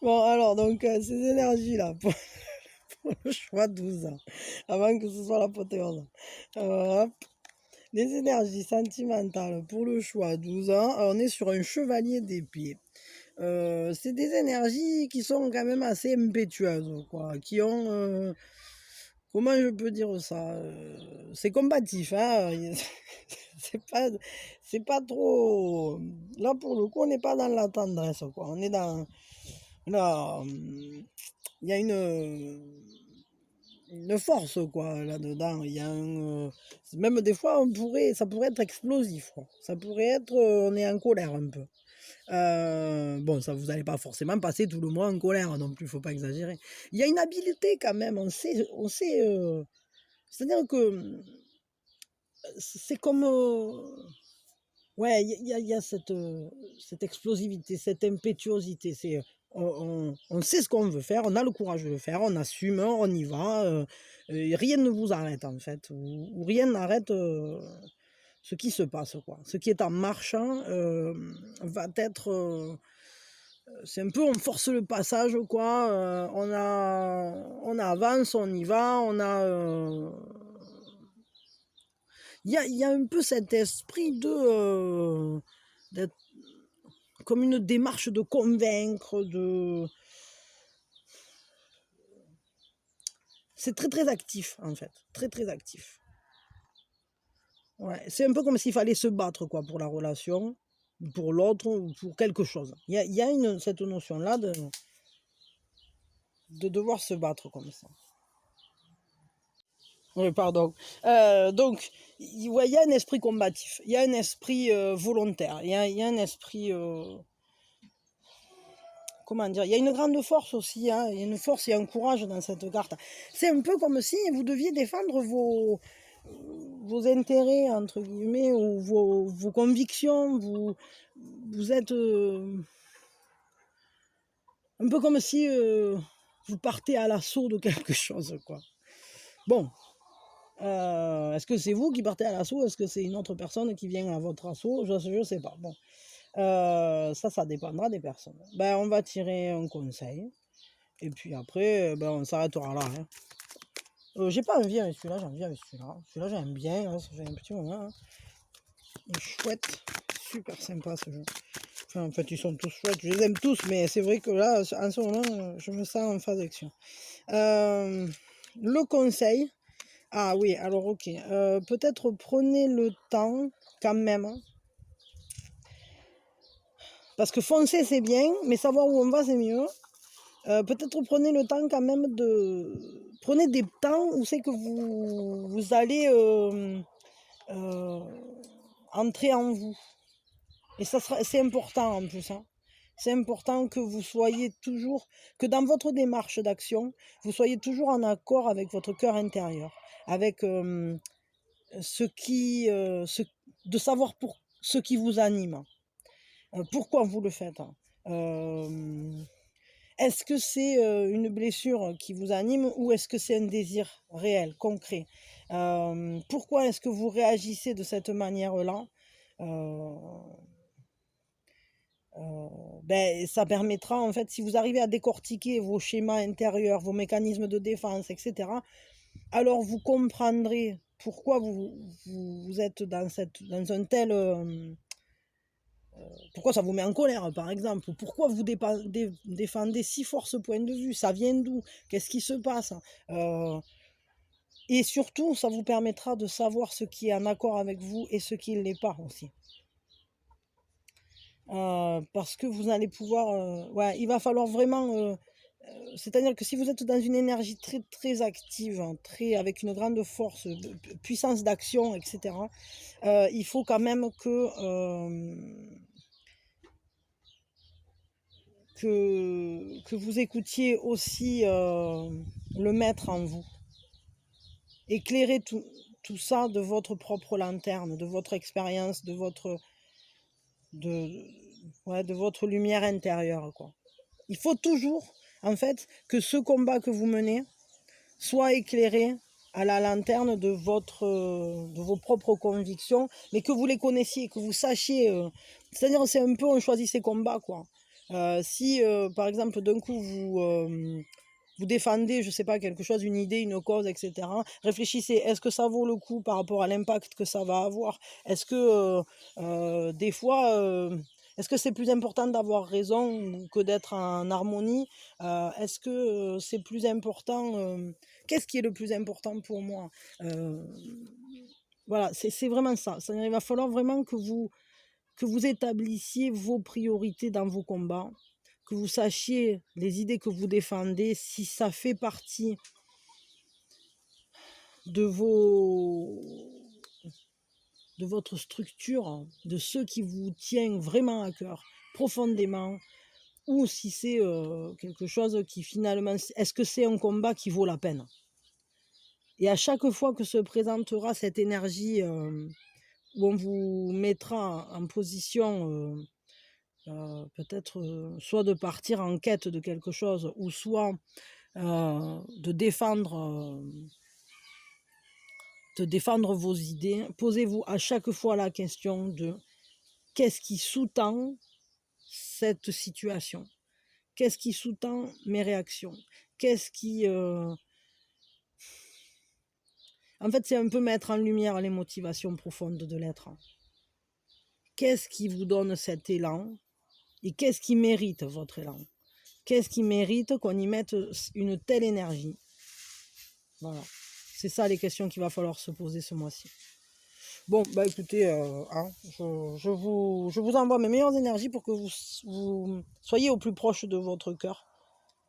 Bon, alors, donc, ces énergies-là, pour le choix 12, avant que ce soit l'apothéose. Hop. Les énergies sentimentales pour le choix 12 ans, on est sur un chevalier d'épée. C'est des énergies qui sont quand même assez impétueuses, quoi, qui ont... comment je peux dire ça c'est combatif, hein. c'est pas, c'est pas trop... Là, pour le coup, on n'est pas dans la tendresse, quoi. On est dans... Là, il y a une force quoi là-dedans. Il y a même des fois ça pourrait être explosif. Quoi. Ça pourrait être on est en colère un peu. Bon, ça vous n'allez pas forcément passer tout le mois en colère non plus, faut pas exagérer. Il y a une habileté quand même. On sait. C'est-à-dire que c'est comme ouais, il y a cette explosivité, cette impétuosité. On sait ce qu'on veut faire, on a le courage de le faire, on assume, on y va. Rien ne vous arrête en fait, ou rien n'arrête ce qui se passe. Quoi. Ce qui est en marchant va être c'est un peu, on force le passage, quoi. On avance, on y va, il y a un peu cet esprit d'être comme une démarche de convaincre, c'est très très actif en fait, très très actif. Ouais, c'est un peu comme s'il fallait se battre quoi pour la relation, pour l'autre, ou pour quelque chose. Il y a cette notion-là de devoir se battre comme ça. Oui, pardon. Donc, ouais, il y a un esprit combatif, il y a un esprit volontaire, il y a un esprit, comment dire, il y a une grande force aussi, hein, il y a une force et un courage dans cette carte. C'est un peu comme si vous deviez défendre vos intérêts, entre guillemets, ou vos convictions, vous êtes un peu comme si vous partez à l'assaut de quelque chose, quoi. Bon, est-ce que c'est vous qui partez à l'assaut? Est-ce que c'est une autre personne qui vient à votre assaut? Je sais pas. Bon, ça dépendra des personnes. Ben, on va tirer un conseil. Et puis après, ben, on s'arrêtera là. Hein. J'ai pas envie avec celui-là, j'ai envie avec celui-là. Celui-là, j'aime bien, hein, ça fait un petit moment. Hein. Il est chouette, super sympa ce jeu. Enfin, en fait, ils sont tous chouettes, je les aime tous, mais c'est vrai que là, en ce moment, je me sens en phase d'action. Le conseil. Ah oui, alors ok. Peut-être prenez le temps, quand même. Hein, parce que foncer, c'est bien, mais savoir où on va, c'est mieux. Peut-être prenez le temps quand même Prenez des temps où c'est que vous allez entrer en vous. Et c'est important en plus. Hein. C'est important que vous soyez toujours, que dans votre démarche d'action, vous soyez toujours en accord avec votre cœur intérieur, avec de savoir ce qui vous anime, pourquoi vous le faites. Hein. Est-ce que c'est une blessure qui vous anime ou est-ce que c'est un désir réel, concret? Pourquoi est-ce que vous réagissez de cette manière-là? Ben, ça permettra, en fait, si vous arrivez à décortiquer vos schémas intérieurs, vos mécanismes de défense, etc., alors vous comprendrez pourquoi vous êtes dans un tel... pourquoi ça vous met en colère, par exemple? Pourquoi vous défendez si fort ce point de vue? Ça vient d'où? Qu'est-ce qui se passe? Et surtout, ça vous permettra de savoir ce qui est en accord avec vous et ce qui ne l'est pas aussi. Parce que vous allez pouvoir... ouais, il va falloir vraiment... c'est-à-dire que si vous êtes dans une énergie très, très active, hein, avec une grande force, puissance d'action, etc., il faut quand même que vous écoutiez aussi le maître en vous. Éclairez tout ça de votre propre lanterne, de votre expérience, de votre lumière intérieure, quoi. Il faut toujours, en fait, que ce combat que vous menez soit éclairé à la lanterne de vos propres convictions, mais que vous les connaissiez, que vous sachiez. C'est-à-dire, c'est un peu, on choisit ses combats, quoi. Si, par exemple, d'un coup, vous défendez, je sais pas, quelque chose, une idée, une cause, etc. Réfléchissez, est-ce que ça vaut le coup par rapport à l'impact que ça va avoir? Est-ce que des fois, est-ce que c'est plus important d'avoir raison que d'être en harmonie? Est-ce que c'est plus important? Qu'est-ce qui est le plus important pour moi? Voilà, c'est vraiment ça. Il va falloir vraiment que vous établissiez vos priorités dans vos combats, que vous sachiez les idées que vous défendez, si ça fait partie de votre structure, de ce qui vous tient vraiment à cœur, profondément, ou si c'est quelque chose qui finalement... Est-ce que c'est un combat qui vaut la peine? Et à chaque fois que se présentera cette énergie où on vous mettra en position peut-être soit de partir en quête de quelque chose, ou soit de défendre vos idées, posez-vous à chaque fois la question de qu'est-ce qui sous-tend cette situation? Qu'est-ce qui sous-tend mes réactions? Qu'est-ce qui... En fait, c'est un peu mettre en lumière les motivations profondes de l'être. Qu'est-ce qui vous donne cet élan? Et qu'est-ce qui mérite votre élan? Qu'est-ce qui mérite qu'on y mette une telle énergie? Voilà. C'est ça les questions qu'il va falloir se poser ce mois-ci. Bon, bah écoutez, je vous envoie mes meilleures énergies pour que vous soyez au plus proche de votre cœur,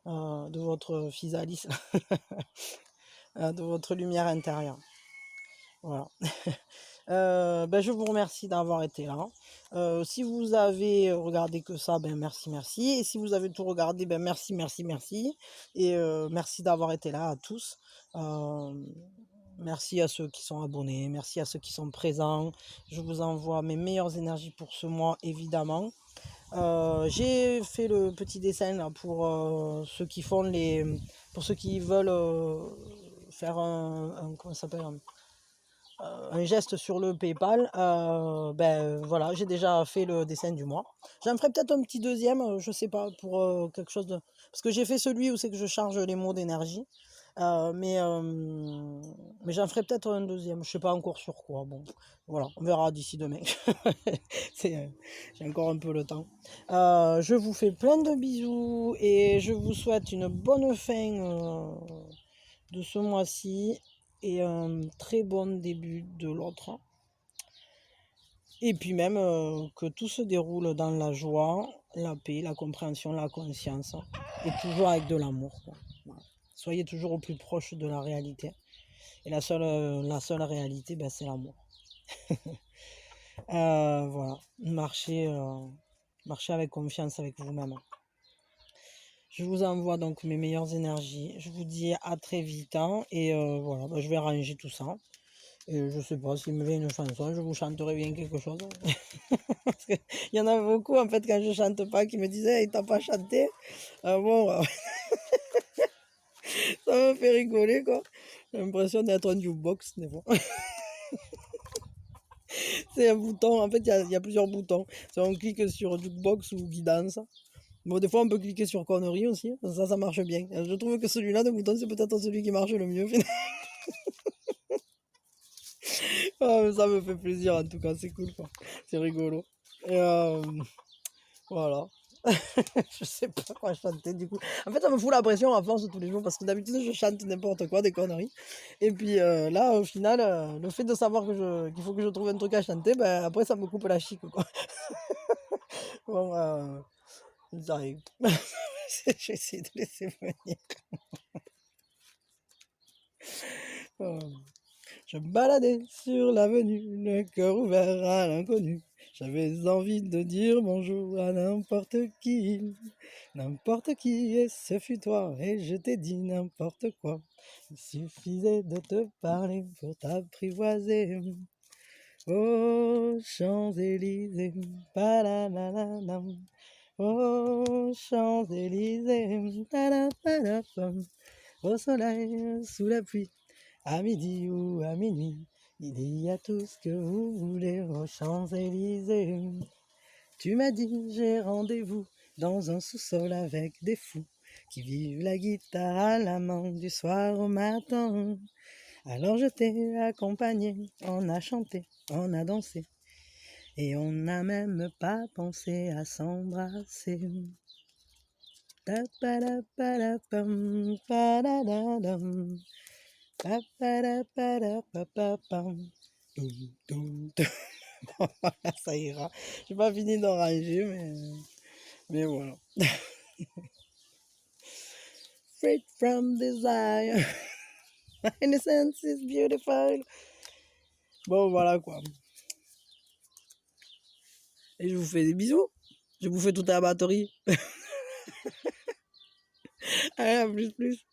de votre physalis, de votre lumière intérieure. Voilà. Je vous remercie d'avoir été là. Si vous avez regardé que ça, merci, merci. Et si vous avez tout regardé, merci, merci, merci. Et merci d'avoir été là à tous. Merci à ceux qui sont abonnés, merci à ceux qui sont présents. Je vous envoie mes meilleures énergies pour ce mois, évidemment. J'ai fait le petit dessin là pour ceux qui font pour ceux qui veulent faire comment ça s'appelle, un geste sur le PayPal. Voilà, j'ai déjà fait le dessin du mois. J'en ferai peut-être un petit deuxième, je sais pas, pour quelque chose de... Parce que j'ai fait celui où c'est que je charge les mots d'énergie. Mais j'en ferai peut-être un deuxième, je sais pas encore sur quoi. Bon, voilà, on verra d'ici demain. J'ai encore un peu le temps. Je vous fais plein de bisous et je vous souhaite une bonne fin de ce mois-ci et un très bon début de l'autre. Et puis même que tout se déroule dans la joie, la paix, la compréhension, la conscience et toujours avec de l'amour, quoi. Voilà. Soyez toujours au plus proche de la réalité. Et la seule réalité, c'est l'amour. Voilà. Marchez avec confiance avec vous-même. Je vous envoie donc mes meilleures énergies. Je vous dis à très vite. Et voilà, je vais arranger tout ça. Et je sais pas, s'il me vient une chanson, je vous chanterai bien quelque chose. Parce qu'il y en a beaucoup, en fait, quand je chante pas, qui me disaient, hey, t'as pas chanté. Ça me fait rigoler, quoi. J'ai l'impression d'être un jukebox, des fois. C'est un bouton, en fait, il y a plusieurs boutons. Si on clique sur jukebox ou guidance. Bon, des fois, on peut cliquer sur conneries aussi. Ça marche bien. Je trouve que celui-là, de bouton, c'est peut-être celui qui marche le mieux, finalement. Mais ça me fait plaisir, en tout cas, c'est cool, quoi. C'est rigolo. Et voilà. Je sais pas quoi chanter, du coup. En fait, ça me fout la pression à force tous les jours, parce que d'habitude, je chante n'importe quoi, des conneries. Et puis là, au final, le fait de savoir qu'il faut que je trouve un truc à chanter, après, ça me coupe la chic, quoi. Bon, j'arrive. Je vais essayer de laisser venir. Je me baladais sur l'avenue, le cœur ouvert à l'inconnu. J'avais envie de dire bonjour à n'importe qui, et ce fut toi, et je t'ai dit n'importe quoi. Il suffisait de te parler pour t'apprivoiser. Oh, Champs-Élysées, pa-la-la-la-la. Oh, Champs-Élysées, ta-la-pa-la-pam. Au soleil, sous la pluie, à midi ou à minuit, il y a tout ce que vous voulez aux Champs-Élysées. Tu m'as dit, j'ai rendez-vous dans un sous-sol avec des fous qui vivent la guitare à la main du soir au matin. Alors je t'ai accompagné, on a chanté, on a dansé, et on n'a même pas pensé à s'embrasser. Ta-pa-la-pa-la-pam, pa-la-la-lam. Pa-pa-la-pa-la-pa-pa-pam. Ça ira. J'ai pas fini d'enranger, mais voilà. Freed from desire. Innocence is beautiful. Bon, voilà quoi. Et je vous fais des bisous. Je vous fais toute la batterie. Allez, à plus.